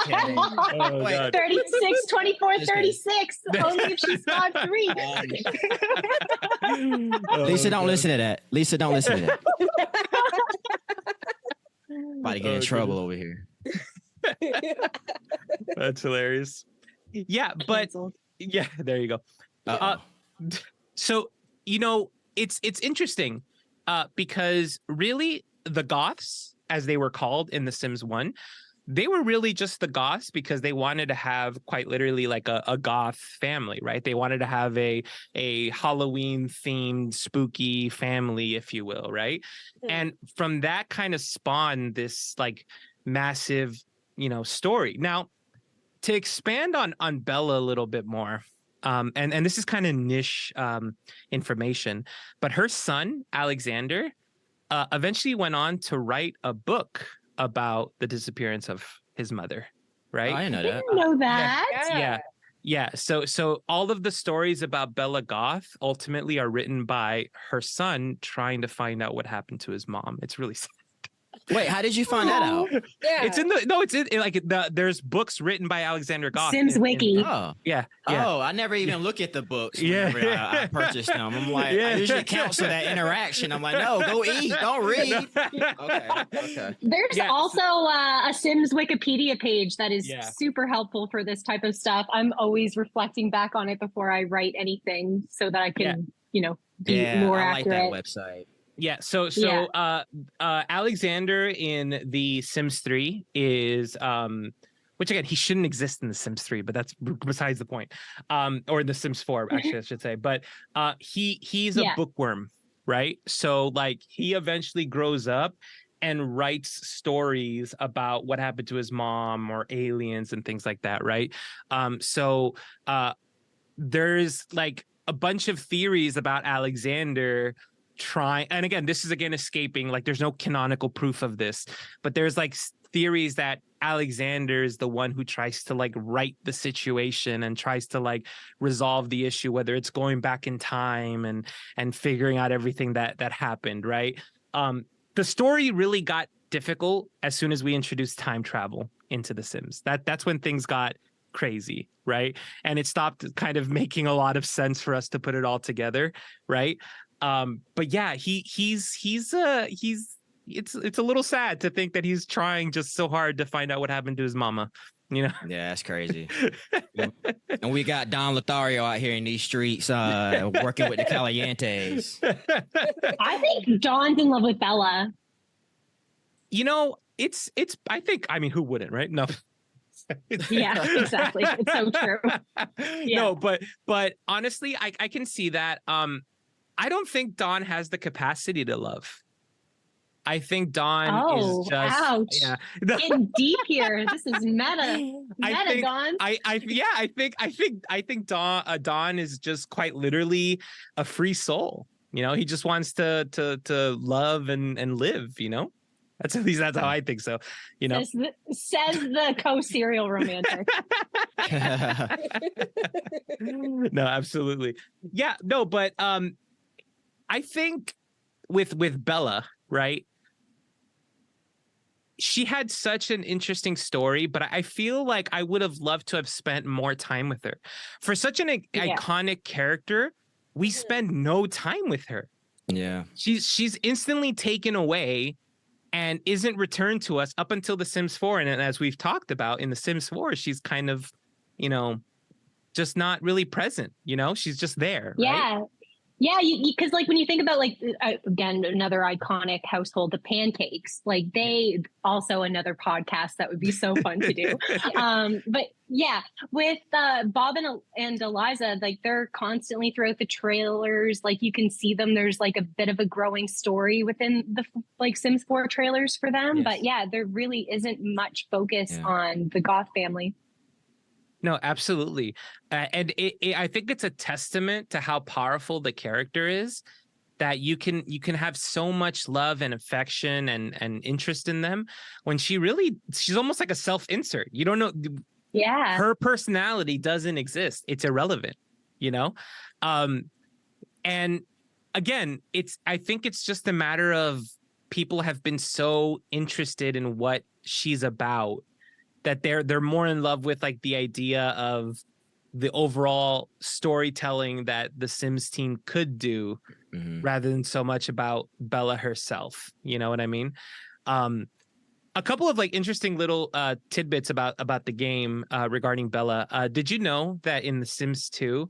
kidding. Oh, Wait. God. 36, 24, Just kidding. 36. Only if she's 5'3". Oh, Lisa, don't God. listen to that. Lisa, don't listen to that. About to get in trouble over here. That's hilarious. Yeah, but Canceled. yeah, there you go. So, you know, it's interesting because really the Goths, as they were called in The Sims 1, they were really just the Goths because they wanted to have quite literally like a Goth family, right? They wanted to have a Halloween themed spooky family, if you will, right? And from that kind of spawned this like massive, you know, story. Now, to expand on Bella a little bit more, and this is kind of niche information, but her son, Alexander, eventually went on to write a book about the disappearance of his mother, right? Oh, I didn't know I that. didn't know that. Yeah. So all of the stories about Bella Goth ultimately are written by her son trying to find out what happened to his mom. It's really sad. Wait, how did you find that out? Yeah. There's books written by Alexander Goth. Sims Wiki. Oh. Yeah. Oh, I never even look at the books Yeah. whenever I purchase them. I'm like, Yeah. I usually cancel that interaction. I'm like, no, go eat, don't read. Okay. There's Yeah, also a Sims Wikipedia page that is Yeah. super helpful for this type of stuff. I'm always reflecting back on it before I write anything so that I can, be more I like that accurate. website. Yeah, so Alexander in the Sims 3 is which again, he shouldn't exist in the Sims 3, but that's besides the point. Or the Sims 4, actually, I should say. But he's a bookworm, right? So like he eventually grows up and writes stories about what happened to his mom or aliens and things like that, right? So there's like a bunch of theories about Alexander and again, this is escaping, like there's no canonical proof of this, but there's like theories that Alexander is the one who tries to like right the situation and tries to like resolve the issue, whether it's going back in time and figuring out everything that happened, right? The story really got difficult as soon as we introduced time travel into The Sims. That's when things got crazy, right? And it stopped kind of making a lot of sense for us to put it all together, right? But yeah, it's a little sad to think that he's trying just so hard to find out what happened to his mama, you know? Yeah, that's crazy. And we got Don Lothario out here in these streets working with the Calientes. I think Dawn's in love with Bella. You know, I mean, who wouldn't, right? No. Yeah, exactly. It's so true. Yeah. No, but honestly, I can see that. I don't think Dawn has the capacity to love. I think Dawn is just ouch. Yeah. Getting deep here. This is meta. Dawn. I think Dawn is just quite literally a free soul. You know, he just wants to love and live, you know? That's at least that's how I think so. You know, says the co-serial romantic. No, absolutely. Yeah, no, but I think with Bella, right? She had such an interesting story, but I feel like I would have loved to have spent more time with her. For such an iconic character, we spend no time with her. Yeah. She's instantly taken away and isn't returned to us up until The Sims 4. And as we've talked about in The Sims 4, she's kind of, you know, just not really present, you know, she's just there. Yeah. Right? Yeah, because like when you think about like again another iconic household, the Pancakes, like they also another podcast that would be so fun to do. But yeah, with Bob and Eliza, like they're constantly throughout the trailers. Like you can see them. There's like a bit of a growing story within the like Sims 4 trailers for them. Yes. But yeah, there really isn't much focus on the Goth family. No, absolutely. And I think it's a testament to how powerful the character is that you can have so much love and affection and interest in them when she's almost like a self-insert. You don't know. Yeah. Her personality doesn't exist. It's irrelevant, you know? And again, I think it's just a matter of people have been so interested in what she's about that they're more in love with like the idea of the overall storytelling that the Sims team could do rather than so much about Bella herself. You know what I mean? A couple of like interesting little tidbits about the game regarding Bella. Did you know that in The Sims 2,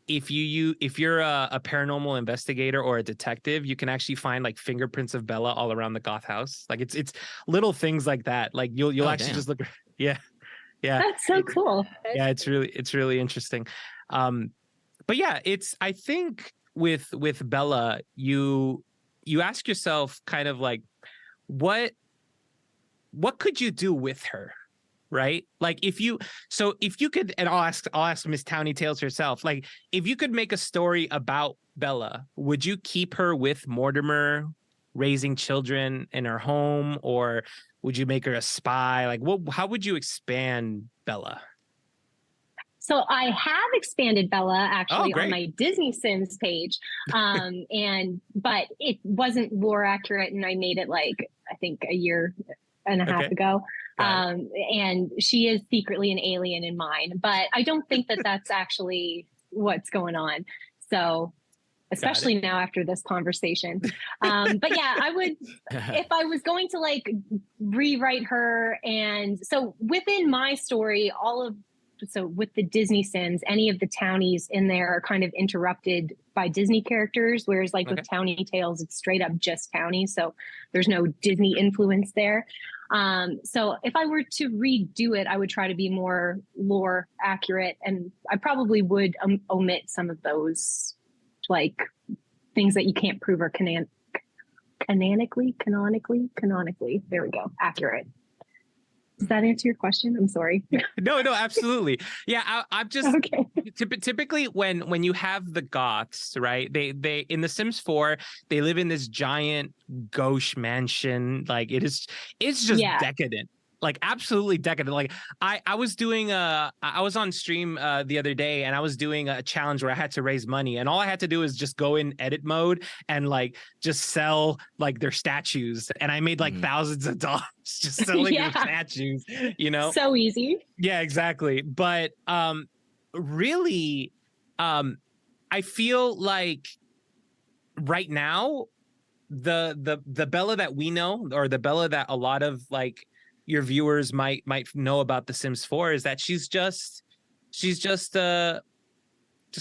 if you're a paranormal investigator or a detective, you can actually find like fingerprints of Bella all around the Goth house? Like it's little things like that. Like you'll actually just look. Yeah. That's so cool. Yeah, it's really interesting. But yeah, I think with Bella, you ask yourself kind of like what could you do with her? Right? Like if you could, and I'll ask Miss Townie Tales herself, like if you could make a story about Bella, would you keep her with Mortimer raising children in her home, or would you make her a spy? Like how would you expand Bella? So I have expanded Bella actually on my Disney Sims page. But it wasn't lore accurate, and I made it like I think a year and a half ago. And she is secretly an alien in mine, but I don't think that that's actually what's going on. So especially now after this conversation. But yeah, I would, if I was going to like rewrite her. And so within my story, so with the Disney Sims, any of the townies in there are kind of interrupted by Disney characters, whereas like with Townie Tales, it's straight up just townies. So there's no Disney influence there. So if I were to redo it, I would try to be more lore accurate, and I probably would omit some of those like things that you can't prove are canonically. There we go. Accurate. Does that answer your question? I'm sorry. No, absolutely. Yeah, I'm just typically when you have the Goths, right? They in The Sims 4, they live in this giant gauche mansion. Like it's just decadent. like absolutely decadent. Like I was doing I was on stream the other day, and I was doing a challenge where I had to raise money, and all I had to do is just go in edit mode and like just sell like their statues, and I made like thousands of dollars just selling their statues, you know. So easy. Yeah, exactly. But really I feel like right now the Bella that we know, or the Bella that a lot of like your viewers might know about The Sims 4, is that she's just a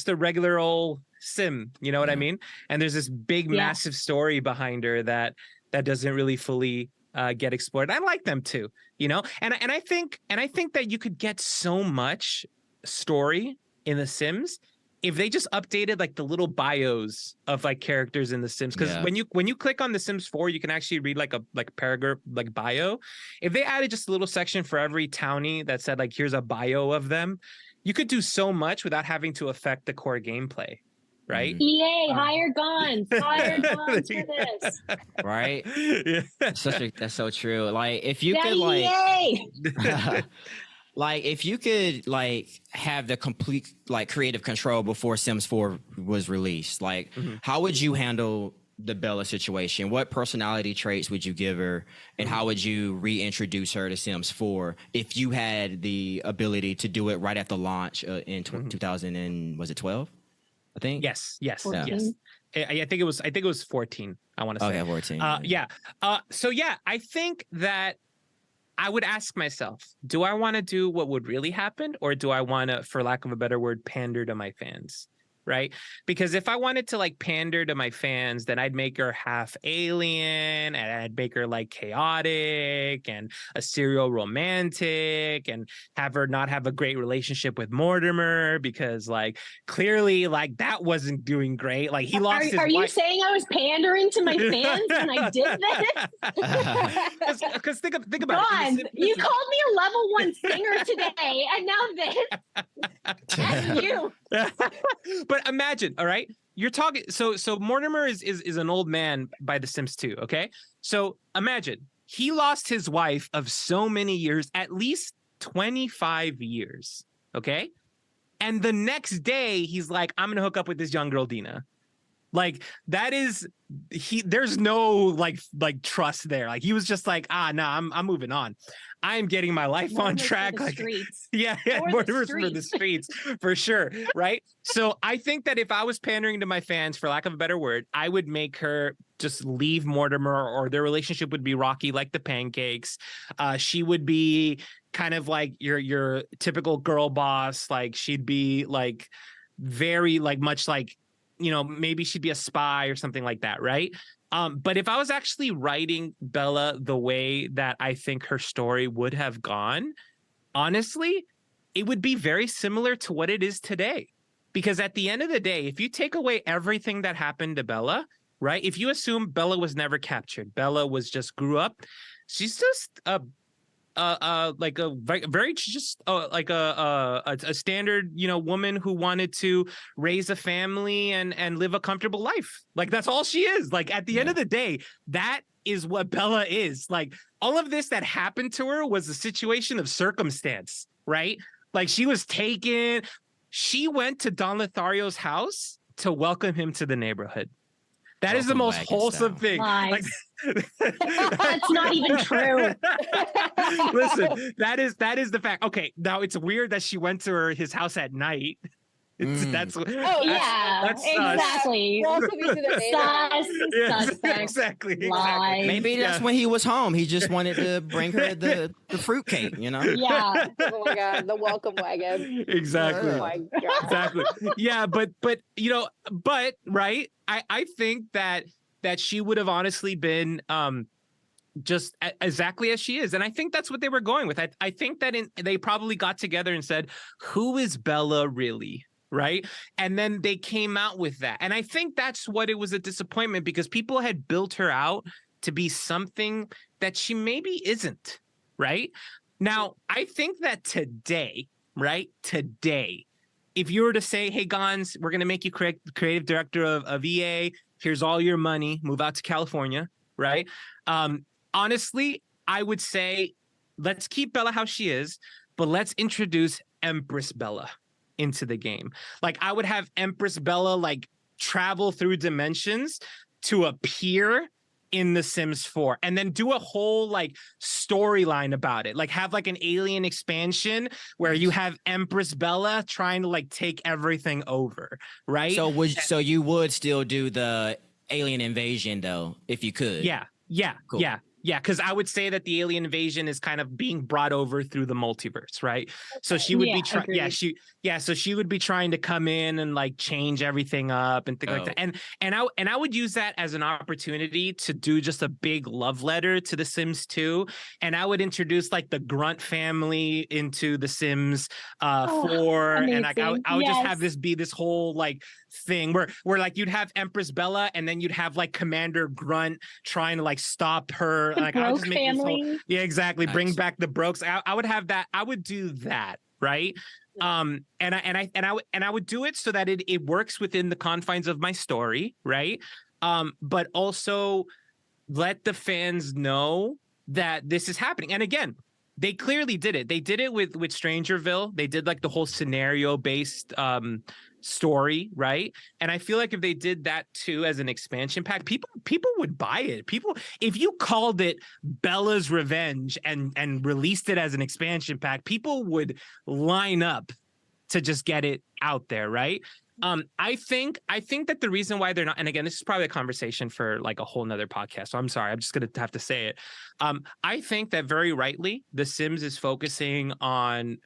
regular old sim, you know what I mean? And there's this big massive story behind her that doesn't really fully get explored. I like them too, you know. And I think that you could get so much story in The Sims if they just updated like the little bios of like characters in The Sims. Because when you click on The Sims 4, you can actually read like a paragraph, like bio. If they added just a little section for every townie that said like here's a bio of them, you could do so much without having to affect the core gameplay, right? EA, hire Gonz. Hire Gonz for this. Right? Yeah. That's so true. Like if you Daddy could like EA! like if you could like have the complete like creative control before Sims 4 was released, like how would you handle the Bella situation? What personality traits would you give her, and how would you reintroduce her to Sims 4 if you had the ability to do it right at the launch in 2000 and was it 12? I think. Yes. 14. I think it was 14. I want to say. Okay, 14. So yeah, I think that I would ask myself, do I want to do what would really happen, or do I want to, for lack of a better word, pander to my fans? Right? Because if I wanted to like pander to my fans, then I'd make her half alien, and I'd make her like chaotic and a serial romantic, and have her not have a great relationship with Mortimer, because like clearly like that wasn't doing great. Like he lost his Are you wife. saying I was pandering to my fans when I did this? Because think about Gonz, it. you called me a level 1 singer today, and now this. That's you. But imagine, all right, you're talking. So Mortimer is an old man by The Sims 2. Okay, so imagine he lost his wife of so many years, at least 25 years. Okay, and the next day he's like, I'm gonna hook up with this young girl Dina. Like that is there's no like trust there. Like he was just like, nah, I'm moving on. I'm getting my life on track. Like, yeah, Mortimer's for the streets for sure, right? So I think that if I was pandering to my fans, for lack of a better word, I would make her just leave Mortimer, or their relationship would be rocky like the pancakes. She would be kind of like your typical girl boss. Like she'd be like very like much like, you know, maybe she'd be a spy or something like that, right? But if I was actually writing Bella the way that I think her story would have gone, honestly, it would be very similar to what it is today. Because at the end of the day, if you take away everything that happened to Bella, right? If you assume Bella was never captured, Bella was just grew up, she's just like a very just like a standard, you know, woman who wanted to raise a family and live a comfortable life. Like that's all she is. Like at the end of the day, that is what Bella is. Like all of this that happened to her was a situation of circumstance, right? Like she was taken. She went to Don Lothario's house to welcome him to the neighborhood. That is the most wholesome thing. Like, that's not even true. Listen, that is the fact. Okay, now it's weird that she went to his house at night. That's exactly. Exactly. Maybe that's when he was home. He just wanted to bring her the fruitcake, you know? Yeah. Oh my god, the welcome wagon. Exactly. Oh my god. Exactly. Yeah, but you know, but right, I think that she would have honestly been just exactly as she is, and I think that's what they were going with. I think that they probably got together and said, who is Bella really? Right. And then they came out with that. And I think that's what it was, a disappointment, because people had built her out to be something that she maybe isn't. Right now, I think that today, if you were to say, hey, Gonz, we're going to make you creative director of EA. Here's all your money. Move out to California. Right. Honestly, I would say let's keep Bella how she is, but let's introduce Empress Bella into the game. Like I would have Empress Bella like travel through dimensions to appear in The Sims 4 and then do a whole like storyline about it. Like have like an alien expansion where you have Empress Bella trying to like take everything over, right? So you would still do the alien invasion though, if you could. Yeah. Cool. Yeah, because I would say that the alien invasion is kind of being brought over through the multiverse, right? Okay. So she would be agreed. so she would be trying to come in and like change everything up and things like that. And I would use that as an opportunity to do just a big love letter to The Sims 2. And I would introduce like the Grunt family into The Sims 4. And like I would just have this be this whole like thing where like you'd have Empress Bella and then you'd have like Commander Grunt trying to like stop her. The Like I would just Broke make this family. whole, yeah, exactly. Nice. Bring back the Brokes. I would have that. I would do that, right? And I would do it so that it works within the confines of my story, right? But also let the fans know that this is happening. And again, they clearly did it. They did it with Strangerville. They did like the whole scenario based story, right? And I feel like if they did that too as an expansion pack, people would buy it. People, if you called it Bella's Revenge and released it as an expansion pack, people would line up to just get it out there, right? I think that the reason why they're not, and again, this is probably a conversation for like a whole nother podcast, so I'm sorry, I'm just gonna have to say it. I think that very rightly, The Sims is focusing on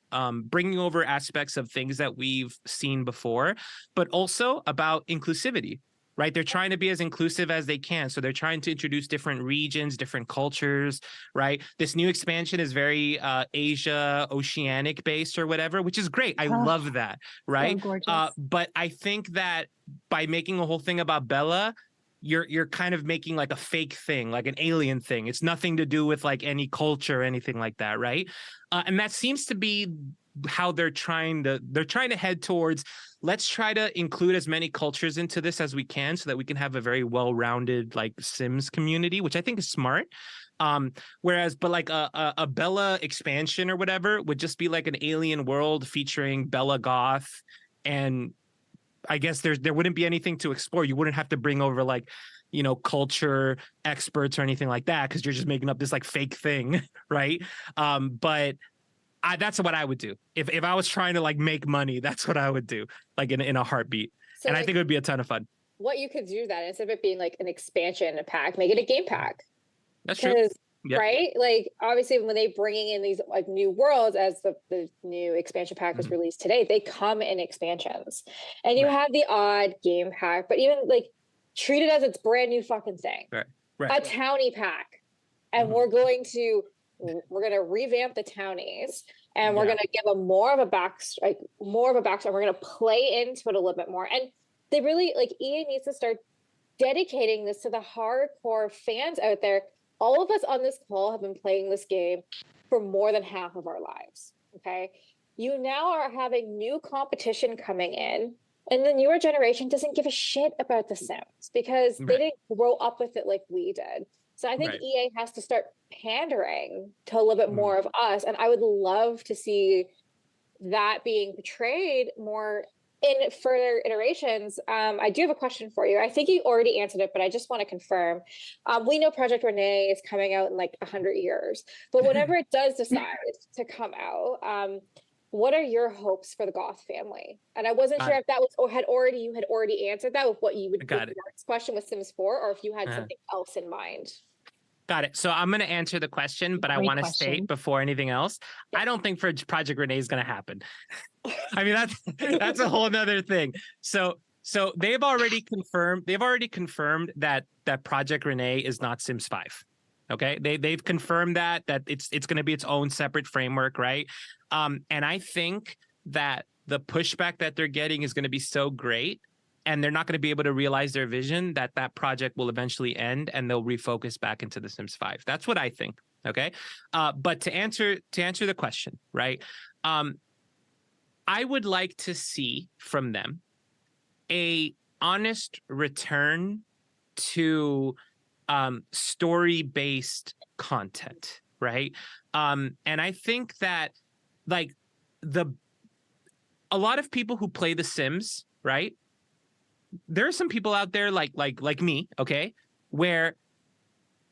bringing over aspects of things that we've seen before, but also about inclusivity, right? They're trying to be as inclusive as they can. So they're trying to introduce different regions, different cultures, right? This new expansion is very Asia, Oceanic based or whatever, which is great. I love that, right? So gorgeous. But I think that by making a whole thing about Bella, you're kind of making like a fake thing, like an alien thing. It's nothing to do with like any culture or anything like that, right? And that seems to be how they're trying to head towards. Let's try to include as many cultures into this as we can so that we can have a very well-rounded like Sims community, which I think is smart. Whereas, but like a Bella expansion or whatever would just be like an alien world featuring Bella Goth, and I guess there wouldn't be anything to explore. You wouldn't have to bring over like, you know, culture experts or anything like that because you're just making up this like fake thing, right? But that's what I would do if I was trying to like make money. That's what I would do, like in a heartbeat. So and like, I think it would be a ton of fun. what you could do that instead of it being like an expansion pack, make it a game pack. That's true. Yep. Right? Like obviously when they bringing in these like new worlds as the new expansion pack was released today, they come in expansions. And you have the odd game pack, but even like treat it as its brand new fucking thing. Right. A townie pack. And we're going to revamp the townies and we're going to give them more of a backstory. We're going to play into it a little bit more. And they really like EA needs to start dedicating this to the hardcore fans out there. All of us on this call have been playing this game for more than half of our lives. Okay. You now are having new competition coming in, and the newer generation doesn't give a shit about The Sims because they didn't grow up with it like we did. So I think EA has to start pandering to a little bit more of us. And I would love to see that being portrayed more in further iterations. I do have a question for you. I think you already answered it, but I just want to confirm. We know Project Renee is coming out in like 100 years, but whenever it does decide to come out, what are your hopes for the Goth family? And I wasn't sure if that was or you had already answered that with what you would do. The next question with Sims 4, or if you had something else in mind. Got it. So I'm going to answer the question, but I want to state before anything else, I don't think for Project Renee is going to happen. I mean, that's a whole nother thing. So they've already confirmed that Project Renee is not Sims 5. Okay. They've confirmed that it's going to be its own separate framework. Right. And I think that the pushback that they're getting is going to be so great, and they're not going to be able to realize their vision, that project will eventually end and they'll refocus back into The Sims 5. That's what I think. Okay. But to answer the question, right. I would like to see from them a honest return to story-based content, right? And I think that like a lot of people who play The Sims, right? There are some people out there like me, okay, where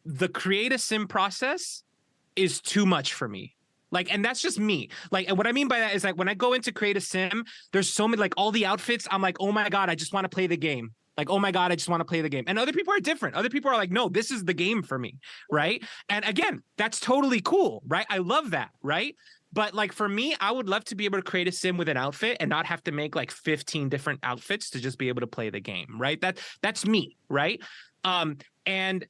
the create a sim process is too much for me. Like, and that's just me. Like, and what I mean by that is like when I go into create a sim, there's so many, like all the outfits, I'm like, oh my God, I just want to play the game. Like, oh my God, I just want to play the game. And other people are different. Other people are like, no, this is the game for me, right? And again, that's totally cool, right? I love that, right? But like for me, I would love to be able to create a sim with an outfit and not have to make like 15 different outfits to just be able to play the game, right? That's me, right? And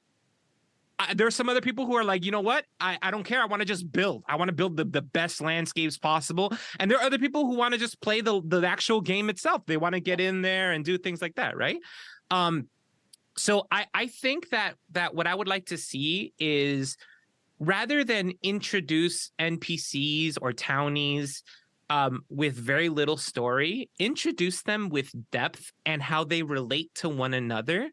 there are some other people who are like, you know what? I don't care. I want to just build. I want to build the best landscapes possible. And there are other people who want to just play the actual game itself. They want to get in there and do things like that, right? So I think that what I would like to see is rather than introduce NPCs or townies with very little story, introduce them with depth and how they relate to one another.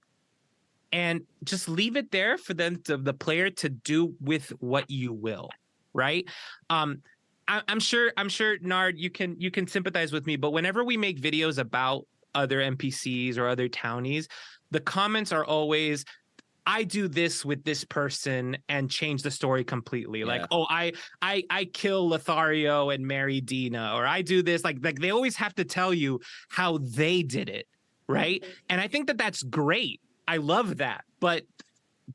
And just leave it there for the player to do with what you will, right? I'm sure Nard, you can sympathize with me, but whenever we make videos about other NPCs or other townies, the comments are always, I do this with this person and change the story completely. Yeah. Like, oh, I kill Lothario and marry Dina, or I do this. Like they always have to tell you how they did it, right? And I think that that's great. I love that. But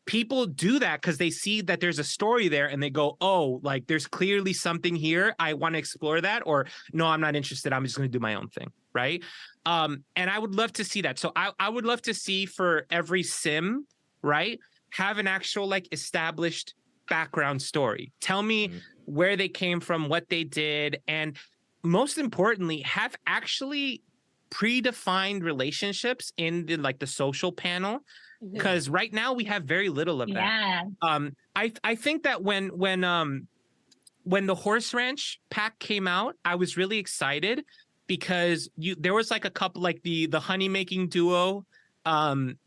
people do that because they see that there's a story there and they go, oh, like there's clearly something here. I want to explore that. Or no, I'm not interested. I'm just going to do my own thing. Right. And I would love to see that. So I would love to see for every sim, right, have an actual like established background story. Tell me where they came from, what they did. And most importantly, have actually predefined relationships in the social panel, because right now we have very little of that. I think that when the Horse Ranch pack came out, I was really excited because there was like a couple, like the honey making duo.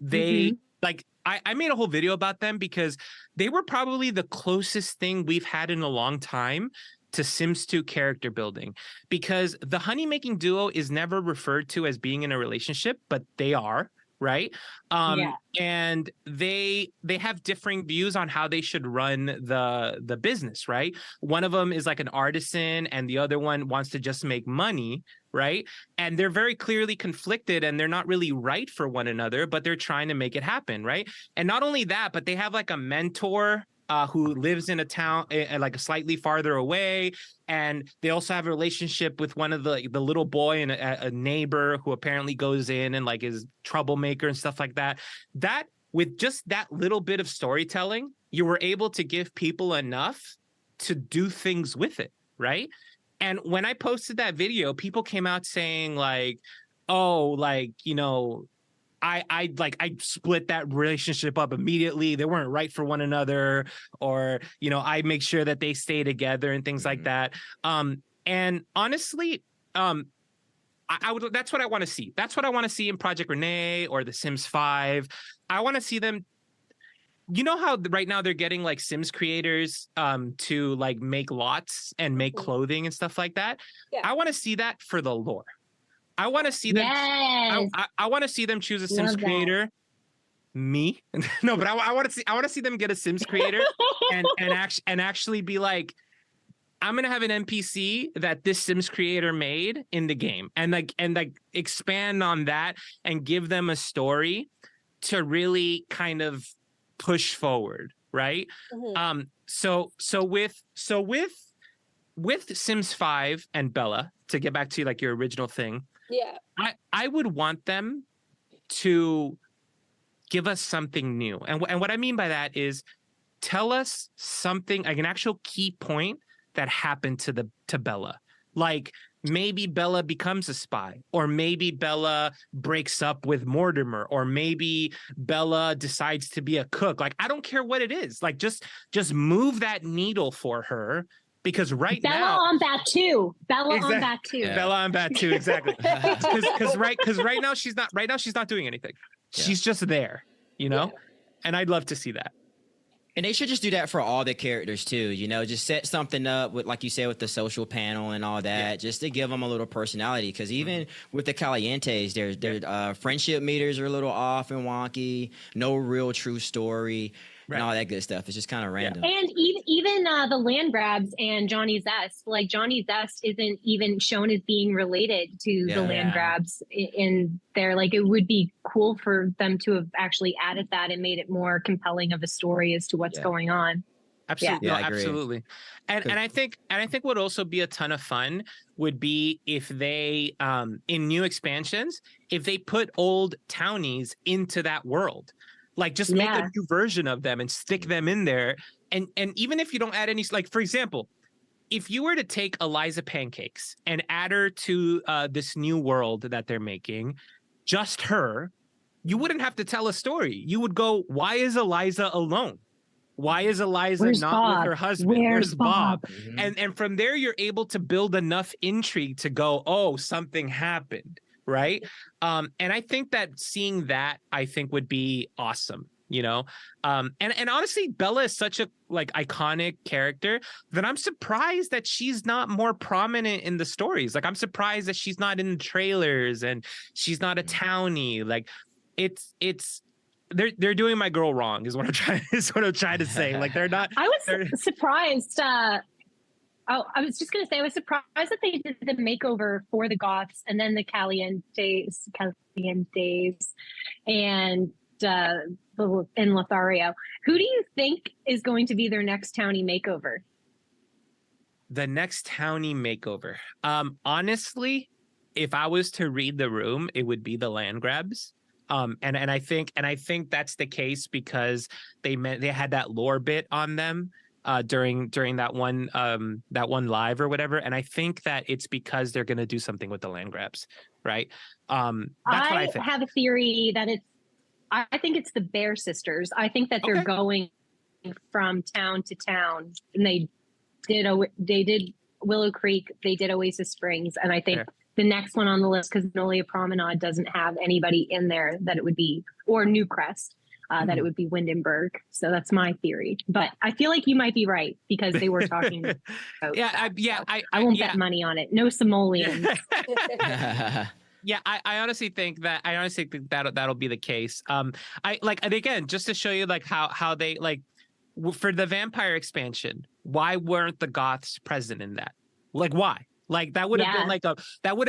They like I made a whole video about them because they were probably the closest thing we've had in a long time to Sims 2 character building, because the honey making duo is never referred to as being in a relationship, but they are, right? And they have differing views on how they should run the business, right? One of them is like an artisan and the other one wants to just make money, right? And they're very clearly conflicted and they're not really right for one another, but they're trying to make it happen, right? And not only that, but they have like a mentor who lives in a town like slightly farther away, and they also have a relationship with one of the little boy and a neighbor who apparently goes in and like is troublemaker and stuff like that. That with just that little bit of storytelling, you were able to give people enough to do things with it, right? And when I posted that video, people came out saying like, oh, like, you know, I split that relationship up immediately. They weren't right for one another, or, you know, I make sure that they stay together and things like that. And honestly, I would, that's what I want to see. That's what I want to see in Project Renee or The Sims 5. I want to see them. You know how right now they're getting like Sims creators to like make lots and make clothing and stuff like that. Yeah. I want to see that for the lore. I want to see them. Yes. I want to see them choose a Sims creator. Me, no, but I want to see them get a Sims creator and actually be like, I'm gonna have an NPC that this Sims creator made in the game, and like expand on that and give them a story to really kind of push forward, right? So with Sims 5 and Bella, to get back to like your original thing. Yeah. I would want them to give us something new. And what I mean by that is tell us something, like an actual key point that happened to Bella. Like maybe Bella becomes a spy, or maybe Bella breaks up with Mortimer, or maybe Bella decides to be a cook. Like, I don't care what it is. Like just move that needle for her. Because right Bella now, on that too. Bella on that too. Yeah. Bella on that too, exactly. Because right now she's not doing anything. Yeah. She's just there, you know. Yeah. And I'd love to see that. And they should just do that for all the characters too. You know, just set something up with, like you said, with the social panel and all that, just to give them a little personality. Because even with the Calientes, their friendship meters are a little off and wonky. No real true story. And all that good stuff. It's just kind of random. And even the land grabs and Johnny Zest, like Johnny Zest isn't even shown as being related to the land grabs in there. Like, it would be cool for them to have actually added that and made it more compelling of a story as to what's going on. Absolutely. Yeah, no, absolutely. And I think would also be a ton of fun would be if they in new expansions, if they put old townies into that world. Like, just make a new version of them and stick them in there. And even if you don't add any, like, for example, if you were to take Eliza Pancakes and add her to this new world that they're making, just her, you wouldn't have to tell a story. You would go, why is Eliza alone? Why is Eliza not with her husband? Where's Bob? And from there, you're able to build enough intrigue to go, oh, something happened. Right. And I think that seeing that, I think, would be awesome, you know. And honestly, Bella is such a iconic character that I'm surprised that she's not more prominent in the stories. Like, I'm surprised that she's not in the trailers and she's not a townie. Like, they're doing my girl wrong is what I'm trying to say. Like, they're not. I was surprised. I was just going to say, I was surprised that they did the makeover for the Goths and then the Calientes, and Lothario. Who do you think is going to be their next townie makeover? The next townie makeover. Honestly, if I was to read the room, it would be the land grabs. And I think that's the case because they had that lore bit on them. During that one live or whatever, and I think that it's because they're going to do something with the land grabs, right? That's what I think. Have a theory that I think it's the Bear Sisters. I think that they're going from town to town, and they did Willow Creek, they did Oasis Springs, and I think the next one on the list, because Nolia Promenade doesn't have anybody in there, that it would be, or Newcrest. That it would be Windenburg. So that's my theory. But I feel like you might be right because they were talking about I won't bet money on it. No simoleons. Yeah, I honestly think that'll be the case. And again, just to show you like how they like for the vampire expansion, why weren't the Goths present in that? Like, why? Like, that would have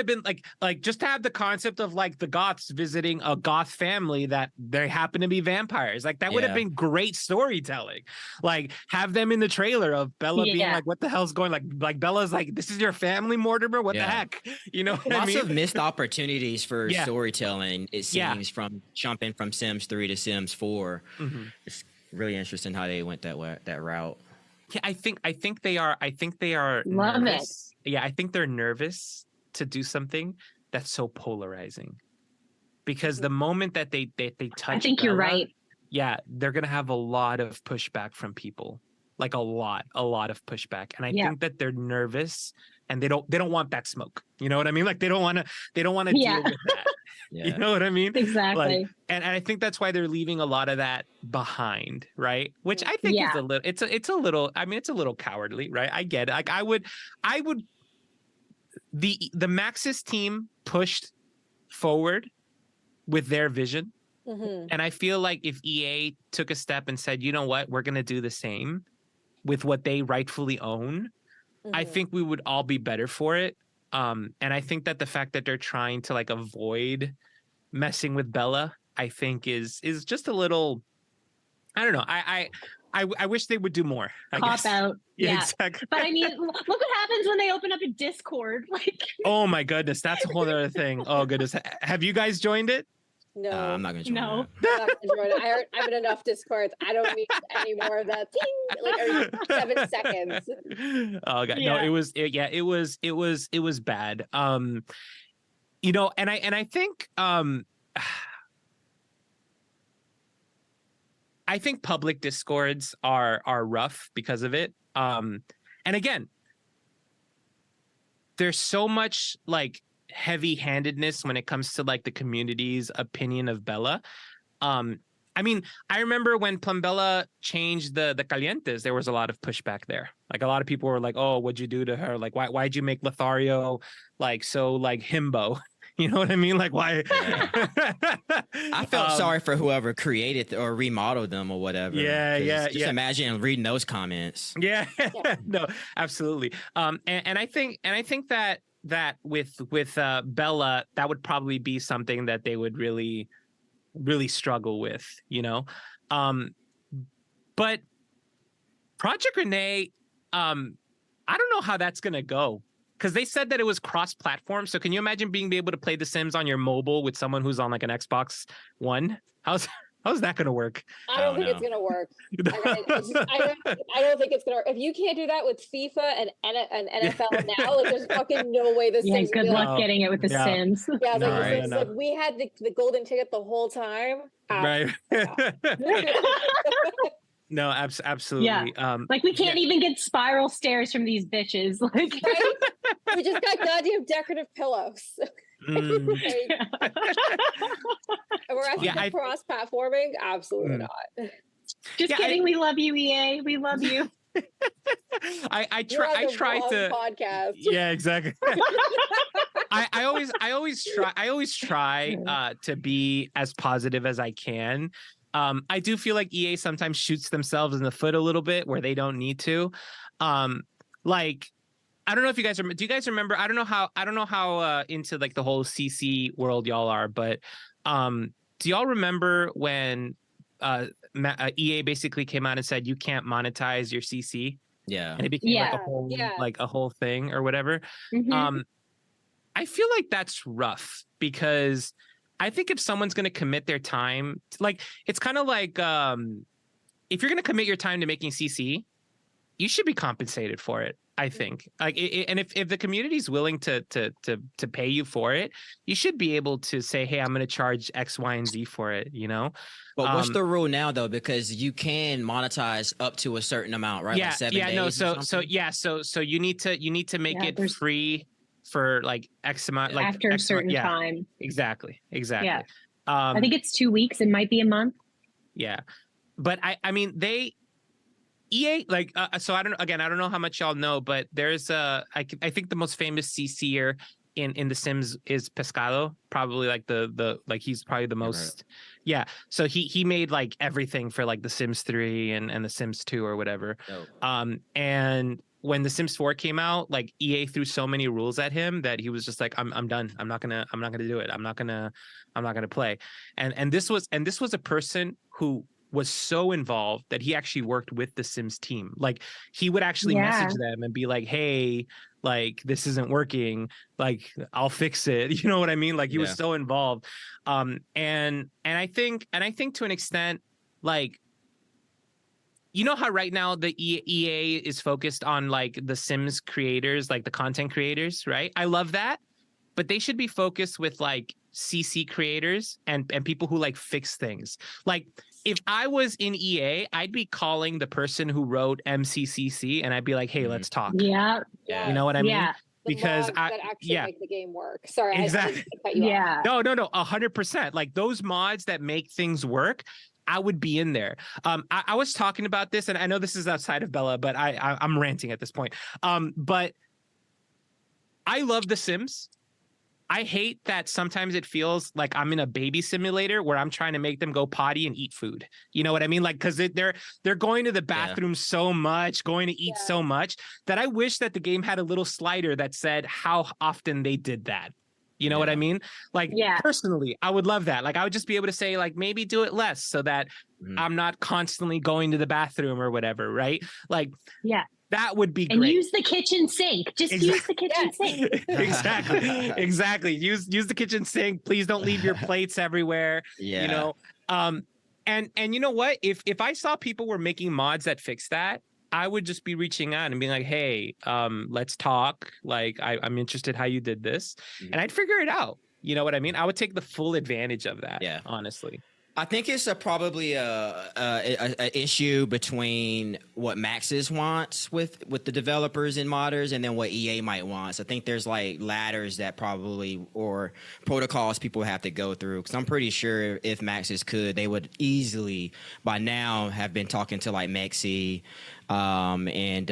been like just to have the concept of like the Goths visiting a Goth family that they happen to be vampires. Like, that would have been great storytelling. Like, have them in the trailer of Bella being like, what the hell's going, like Bella's like, this is your family, Mortimer? What the heck? You know what Lots I mean? of missed opportunities for storytelling, it seems, from jumping from Sims 3 to Sims 4. It's really interesting how they went that route. Yeah, I think they are Love nervous. Yeah, I think they're nervous to do something that's so polarizing. Because the moment that they touch I think Bella, you're right. Yeah, they're gonna have a lot of pushback from people. Like a lot of pushback. And I think that they're nervous and they don't want that smoke. You know what I mean? Like, they don't want to deal with that. You know what I mean? Exactly. Like, and I think that's why they're leaving a lot of that behind, right? Which I think is a little, it's a little, I mean, it's a little cowardly, right? I get it. Like, I would, the Maxis team pushed forward with their vision. And I feel like if EA took a step and said, you know what, we're going to do the same with what they rightfully own, I think we would all be better for it. And I think that the fact that they're trying to like avoid messing with Bella, I think is just a little, I don't know. I wish they would do more. Cop out. Yeah, exactly. But I mean, look what happens when they open up a Discord. Like, oh my goodness, that's a whole other thing. Oh goodness, have you guys joined it? No, I'm not gonna join. I'm not gonna join it. I'm in enough Discords. I don't need any more of that. Ting, like every 7 seconds. Oh god, no, it was bad. You know, and I think I think public Discords are rough because of it. And again, there's so much like heavy-handedness when it comes to like the community's opinion of Bella. I I mean, I remember when Plumbella changed the Calientes, there was a lot of pushback there. Like a lot of people were like, "Oh, what'd you do to her? Like, why'd you make Lothario like so like himbo?" You know what I mean? Like, why? Yeah. I felt sorry for whoever created or remodeled them or whatever. Just imagine reading those comments. Yeah. No, absolutely. And I think that with Bella, that would probably be something that they would really struggle with, you know. But Project Renee, I don't know how that's gonna go. Because they said that it was cross-platform. So can you imagine being able to play The Sims on your mobile with someone who's on like an Xbox One? How's that going to work? I don't think it's going to work. I don't think it's going to work. If you can't do that with FIFA and NFL now, like there's fucking no way this Sims good luck getting it with The Sims. Yeah, like we had the golden ticket the whole time. Right. No, absolutely. Yeah. Like we can't even get spiral stairs from these bitches. Like right? We just got goddamn decorative pillows. And we're asking for cross-platforming? Absolutely not. Just kidding. We love you, EA. We love you. I try to podcast. Yeah, exactly. I always try to be as positive as I can. I do feel like EA sometimes shoots themselves in the foot a little bit where they don't need to. Like, I don't know if you guys do you guys remember? I don't know how into like the whole CC world y'all are, but do y'all remember when EA basically came out and said you can't monetize your CC? Yeah. And it became like a whole thing or whatever. Mm-hmm. I feel like that's rough because I think if someone's going to commit their time, like it's kind of like if you're going to commit your time to making CC, you should be compensated for it. I think and if the community is willing to pay you for it, you should be able to say, hey, I'm going to charge X, Y, and Z for it, you know? But what's the rule now though? Because you can monetize up to a certain amount, right? Yeah. Like 7 days So you need to make it free for like X amount, like after a certain time. Exactly. Yeah. I think it's 2 weeks. It might be a month. Yeah. But I mean, EA, like, so I don't know how much y'all know, but there's I think the most famous CC'er in The Sims is Pescado, probably like like he's probably the most. Yeah. So he made like everything for like The Sims 3 and The Sims 2 or whatever. And when The Sims 4 came out, like EA threw so many rules at him that he was just like, I'm done. I'm not gonna do it. I'm not gonna play. And this was a person who was so involved that he actually worked with the Sims team. Like he would actually message them and be like, hey, like this isn't working, like I'll fix it. You know what I mean? Like he was so involved. And I think to an extent, like, you know how right now the EA is focused on like the Sims creators, like the content creators, right? I love that, but they should be focused with like CC creators and people who like fix things. Like if I was in EA, I'd be calling the person who wrote MCCC and I'd be like, hey, let's talk. Yeah. You know what I mean? Because that actually make the game work. Sorry, exactly. I cut you off. No, 100%. Like those mods that make things work, I would be in there. I was talking about this, and I know this is outside of Bella, but I'm ranting at this point. But I love The Sims. I hate that sometimes it feels like I'm in a baby simulator where I'm trying to make them go potty and eat food. You know what I mean? Like, because they're going to the bathroom so much, going to eat so much, that I wish that the game had a little slider that said how often they did that. You know what I mean? Like, personally, I would love that. Like, I would just be able to say, like, maybe do it less so that I'm not constantly going to the bathroom or whatever, right? Like, that would be great. And use the kitchen sink. Just use the kitchen sink. Exactly. Use the kitchen sink. Please don't leave your plates everywhere. You know? And you know what? If I saw people were making mods that fix that, I would just be reaching out and being like, hey, let's talk. Like, I'm interested how you did this. And I'd figure it out. You know what I mean? I would take the full advantage of that, honestly. I think it's probably a issue between what Maxis wants with the developers and modders, and then what EA might want. So I think there's like ladders that probably or protocols people have to go through. Because I'm pretty sure if Maxis could, they would easily by now have been talking to like Mexi and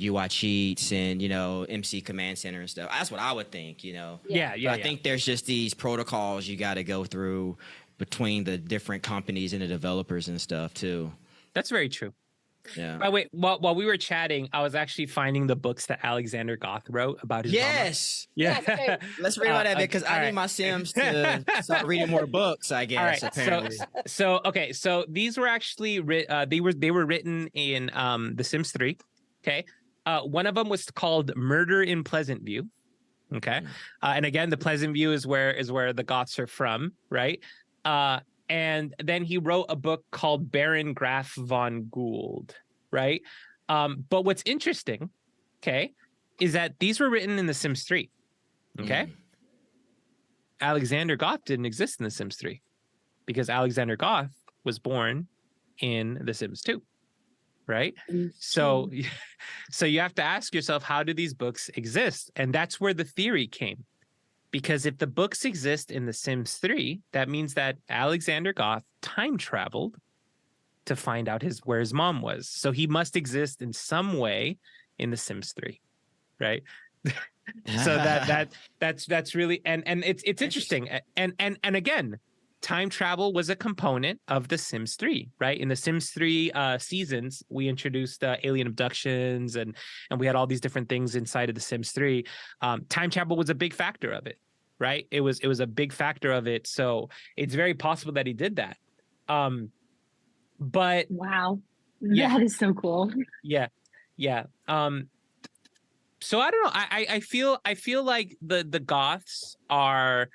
UI Cheats and MC Command Center and stuff. That's what I would think. Yeah. But I think there's just these protocols you got to go through between the different companies and the developers and stuff too. That's very true. Yeah. By the way, while we were chatting, I was actually finding the books that Alexander Goth wrote about his Yes. mama. Yeah. Let's read about that bit because I need my Sims to start reading more books, I guess. All right. Apparently. So these were actually they were written in The Sims 3. Okay. One of them was called Murder in Pleasant View. Okay. And again, the Pleasant View is where the Goths are from, right? And then he wrote a book called Baron Graf von Gould, right? But what's interesting, okay, is that these were written in The Sims 3, okay? Alexander Goth didn't exist in The Sims 3 because Alexander Goth was born in The Sims 2, right? So you have to ask yourself, how do these books exist? And that's where the theory came. Because if the books exist in The Sims 3, that means that Alexander Goth time traveled to find out where his mom was. So he must exist in some way in The Sims 3, right? So that's really and it's interesting. And again, time travel was a component of The Sims 3, right? In The Sims 3 seasons, we introduced alien abductions and we had all these different things inside of The Sims 3. Time travel was a big factor of it, right? It was a big factor of it. So it's very possible that he did that. But wow, yeah. That is so cool. Yeah. So I don't know. I feel like the Goths are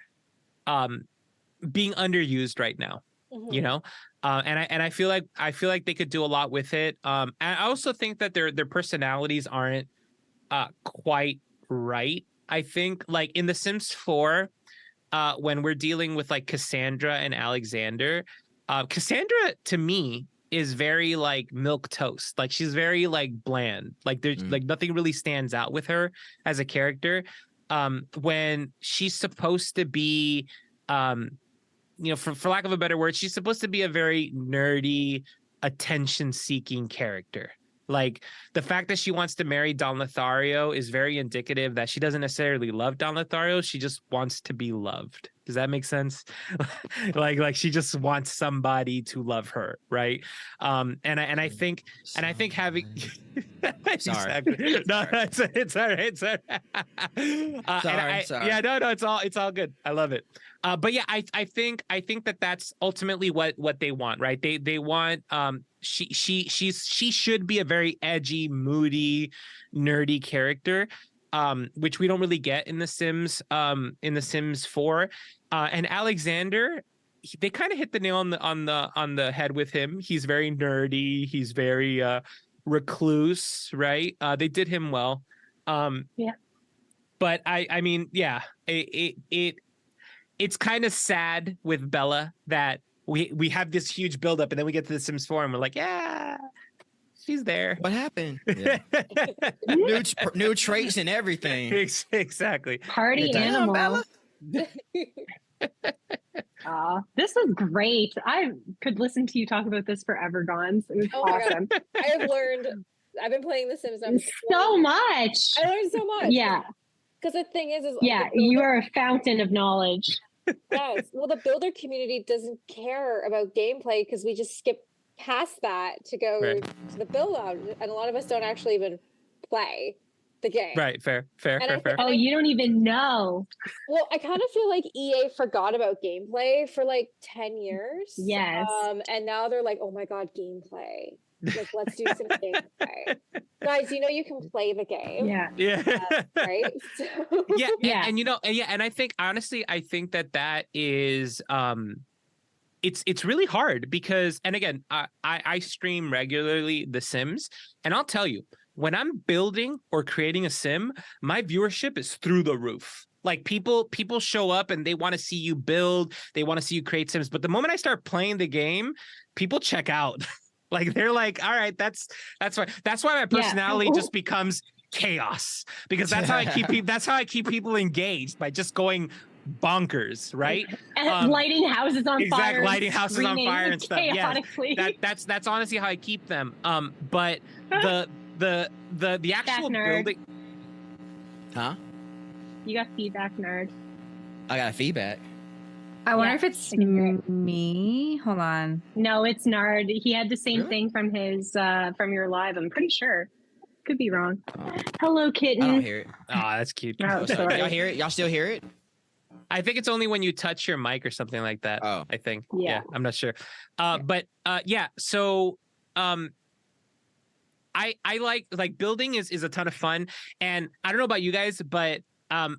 being underused right now, and I feel like they could do a lot with it. And I also think that their personalities aren't quite right. I think like in The Sims 4, when we're dealing with like Cassandra and Alexander, Cassandra to me is very like milk toast. Like she's very like bland. Like there's like nothing really stands out with her as a character. When she's supposed to be for lack of a better word, she's supposed to be a very nerdy, attention-seeking character. Like the fact that she wants to marry Don Lothario is very indicative that she doesn't necessarily love Don Lothario. She just wants to be loved. Does that make sense? like she just wants somebody to love her, right? And I think having Sorry. No, it's all right. Sorry. Sorry. Yeah, no, it's all good. I love it. But yeah, I think that that's ultimately what they want, right? They want she should be a very edgy, moody, nerdy character, which we don't really get in The Sims 4. And Alexander, they kind of hit the nail on the head with him. He's very nerdy. He's very recluse, right? They did him well. Yeah. But I mean, yeah, it's kind of sad with Bella that we have this huge buildup and then we get to The Sims 4 and we're like, yeah, she's there. What happened? Yeah. new traits and everything. Exactly. Party animal. This was great. I could listen to you talk about this forever, Gonz. It was awesome. I've been playing The Sims so much. I learned so much. Yeah. Because the thing is yeah, you are a fountain of knowledge. Yes. Well, the builder community doesn't care about gameplay because we just skip past that to go to the build out, and a lot of us don't actually even play the game. Right. Fair. Oh, you don't even know. Well, I kind of feel like EA forgot about gameplay for like 10 years. Yes. And now they're like, oh my God, gameplay. Like, let's do some gameplay. Guys, you can play the game. Yeah. Right? So... Yeah. And I think, honestly, that is, it's really hard because, and again, I stream regularly The Sims, and I'll tell you, when I'm building or creating a sim, my viewership is through the roof. Like people show up and they want to see you build, they want to see you create Sims. But the moment I start playing the game, people check out. Like they're like, all right, that's why my personality just becomes chaos, because that's how I keep people engaged, by just going bonkers, right? And lighting houses on fire. Lighting houses on fire and stuff. Chaotically. Yes, that's honestly how I keep them. But the actual building. Huh? You got feedback, nerd. I got feedback. I wonder if it's me. Hold on. No, it's Nard. He had the same thing from his from your live. I'm pretty sure. Could be wrong. Hello, kitten. I don't hear it. Oh, that's cute. Oh, sorry. Y'all hear it? Y'all still hear it? I think it's only when you touch your mic or something like that. Oh. I think. Yeah. I'm not sure. But yeah. So I like building is a ton of fun, and I don't know about you guys, but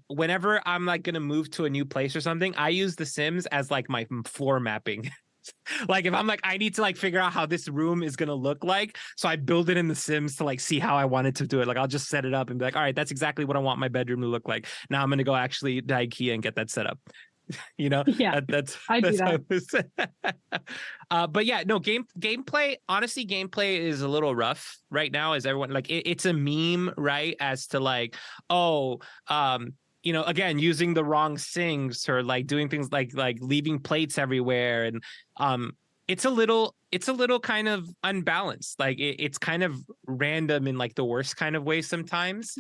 whenever I'm like gonna move to a new place or something, I use The Sims as like my floor mapping. Like if I'm like, I need to like figure out how this room is gonna look like, so I build it in The Sims to like see how I want it to do it. Like I'll just set it up and be like, all right, that's exactly what I want my bedroom to look like. Now I'm gonna go actually to IKEA and get that set up. You know, Yeah, that's I do that. But yeah, no, gameplay. Honestly, gameplay is a little rough right now. As everyone like, it's a meme, right? As to like, oh, you know, again, using the wrong sinks, or like doing things like leaving plates everywhere, and it's a little kind of unbalanced. Like it's kind of random in like the worst kind of way sometimes.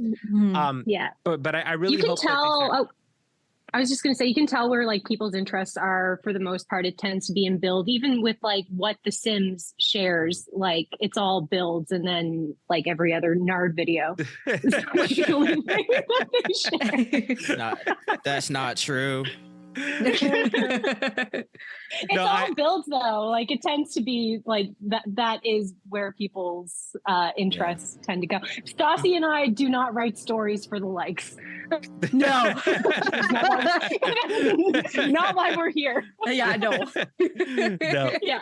Yeah, but I really you can hope tell. I was just going to say, you can tell where like people's interests are. For the most part, it tends to be in build, even with like what The Sims shares. Like it's all builds, and then like every other Nard video. That's not true. It's all builds though. Like it tends to be like that is where people's interests tend to go. Stassi and I do not write stories for the likes. No. Not why we're here. Yeah, no. No. Yeah.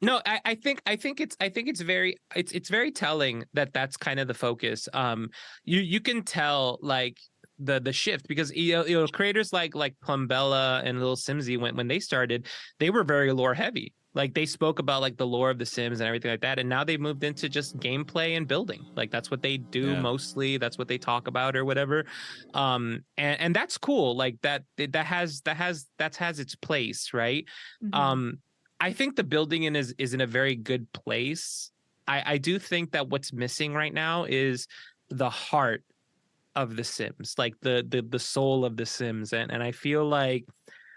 No, I think it's very telling that that's kind of the focus. You can tell like the shift, because you know creators like Plumbella and Little Simsy, when they started, they were very lore heavy. Like they spoke about like the lore of The Sims and everything like that, and now they've moved into just gameplay and building. Like that's what they do mostly. That's what they talk about or whatever. And that's cool. Like that has its place, right? Mm-hmm. I think the building is in a very good place. I do think that what's missing right now is the heart of The Sims, like the soul of The Sims, and I feel like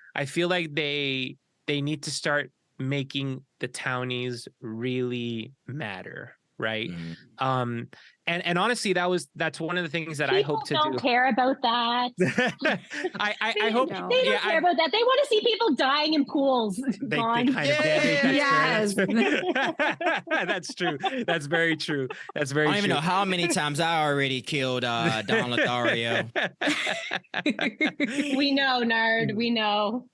they need to start making the townies really matter, right? And honestly, that's one of the things that people I hope to don't care about that. I hope they don't care about that. They want to see people dying in pools. They kind of Yes. That's true. That's very true. That's very true. I don't even know how many times I already killed Don Lothario. We know, Nard. We know.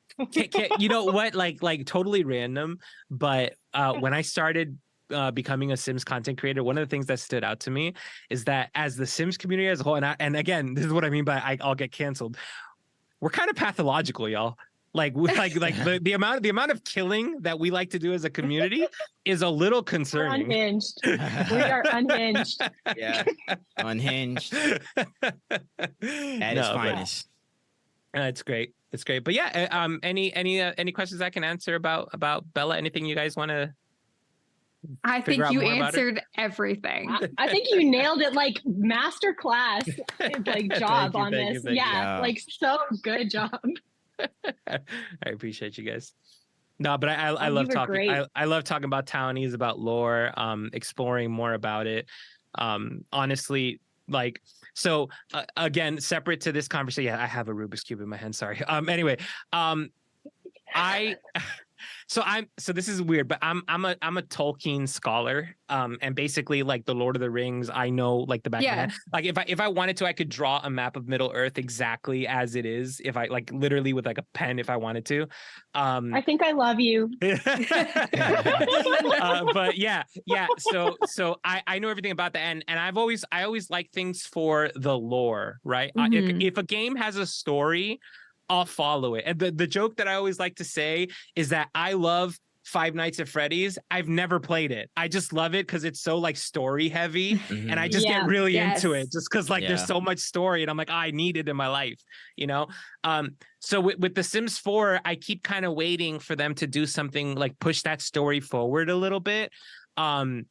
You know what? Like totally random. But when I started becoming a Sims content creator, one of the things that stood out to me is that as the Sims community as a whole, and again, this is what I mean by I'll get canceled. We're kind of pathological, y'all. Like the amount of killing that we like to do as a community is a little concerning. We're unhinged. We are unhinged. Yeah, unhinged. At its finest. It's great. It's great. But yeah, any questions I can answer about Bella? Anything you guys want to? I think you answered everything. I think you nailed it, like master class, like job on this. Yeah, like so good job. I appreciate you guys. No, but I love talking. I love talking about townies, about lore, exploring more about it. Honestly, like so. Again, separate to this conversation, I have a Rubik's cube in my hand. Sorry. Anyway, So this is weird, but I'm a Tolkien scholar. And basically like the Lord of the Rings, I know like the back of my head. Like if I wanted to, I could draw a map of Middle Earth exactly as it is. If I like literally with like a pen, if I wanted to. I think I love you. But yeah. So I know everything about that, and I always like things for the lore, right? If a game has a story, I'll follow it. And the joke that I always like to say is that I love Five Nights at Freddy's. I've never played it. I just love it because it's so like story heavy, and I just get really into it just because like there's so much story, and I'm like, I need it in my life, you know. So with The Sims 4, I keep kind of waiting for them to do something like push that story forward a little bit. And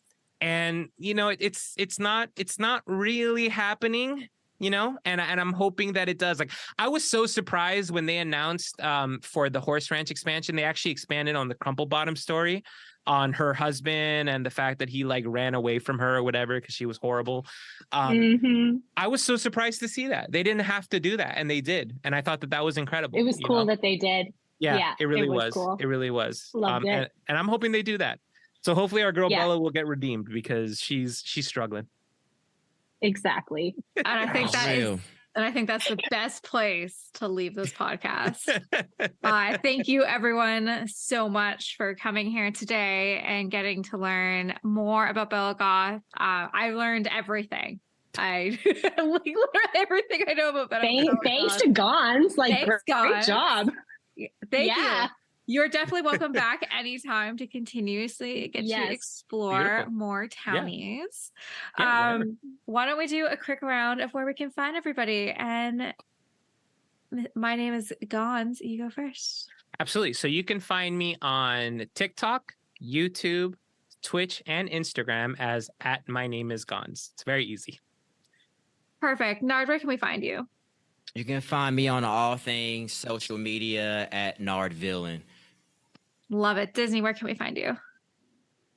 you know, it's not really happening, you know, and I'm hoping that it does. Like, I was so surprised when they announced for the Horse Ranch expansion, they actually expanded on the Crumple Bottom story, on her husband and the fact that he like ran away from her or whatever because she was horrible. I was so surprised to see that they didn't have to do that, and they did, and I thought that was incredible. It was cool that they did. Yeah, it really was. Cool. It really was. Loved it. And I'm hoping they do that. So hopefully our girl Bella will get redeemed because she's struggling. Exactly. And I think that's the best place to leave this podcast. Thank you everyone so much for coming here today and getting to learn more about Bella Goth. I learned everything. I learned everything I know about Bella Goth. Thanks to Gonz. Like, Thanks, great job. Thank you. You're definitely welcome back anytime to continuously get to explore more townies. Why don't we do a quick round of where we can find everybody? And my name is Gonz. You go first. Absolutely. So you can find me on TikTok, YouTube, Twitch, and Instagram as @Mynameisgonz. It's very easy. Perfect. Nard, where can we find you? You can find me on all things social media at Nardvillian. Love it. Disney, where can we find you?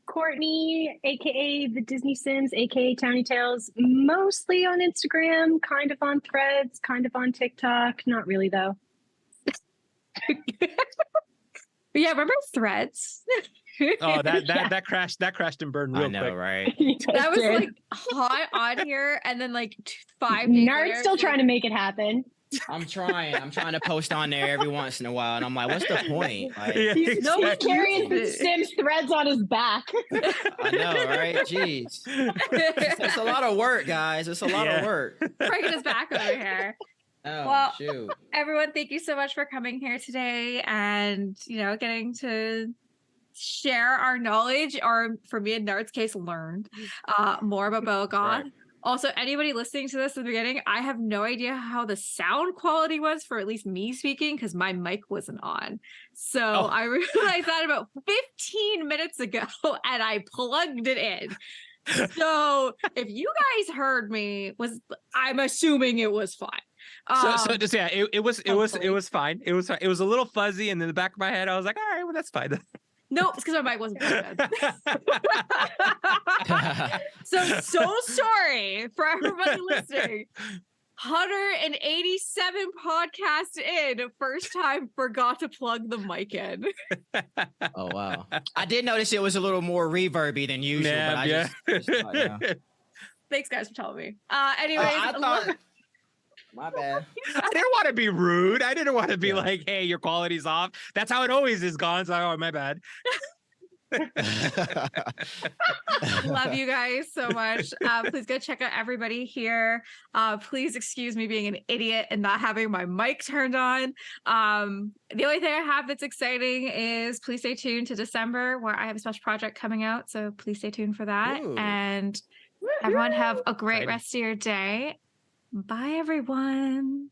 Courtney, aka the Disney Sims, aka Townie Tales, mostly on Instagram, kind of on Threads, kind of on TikTok. Not really though. Yeah, remember Threads? Oh, that crashed and burned real quick. Right? That was like hot on here, and then like 5 days Nard's later, still trying to make it happen. I'm trying to post on there every once in a while, and I'm like, what's the point? Like, He's carrying Sims Threads on his back. I know, right? Jeez, it's a lot of work, guys. It's a lot of work. breaking his back over here. Oh, well, shoot. Everyone, thank you so much for coming here today, and getting to share our knowledge, or for me in Nard's case, learned more about Bella Goth. Right. Also, anybody listening to this at the beginning, I have no idea how the sound quality was for at least me speaking because my mic wasn't on. So I realized that about 15 minutes ago, and I plugged it in. So if you guys heard me, I'm assuming it was fine. So just it was fine. It was a little fuzzy, and in the back of my head, I was like, all right, well, that's fine. Nope, it's because my mic wasn't plugged in. So sorry for everybody listening. 187 podcasts in, first time forgot to plug the mic in. Oh wow! I did notice it was a little more reverby than usual. But I just thought, Thanks, guys, for telling me. Anyways, I thought. My bad. I didn't want to be rude. I didn't want to be like, hey, your quality's off. That's how it always is, gone. So, oh, my bad. Love you guys so much. Please go check out everybody here. Please excuse me being an idiot and not having my mic turned on. The only thing I have that's exciting is please stay tuned to December, where I have a special project coming out. So please stay tuned for that. Ooh. And everyone have a great rest of your day. Bye, everyone.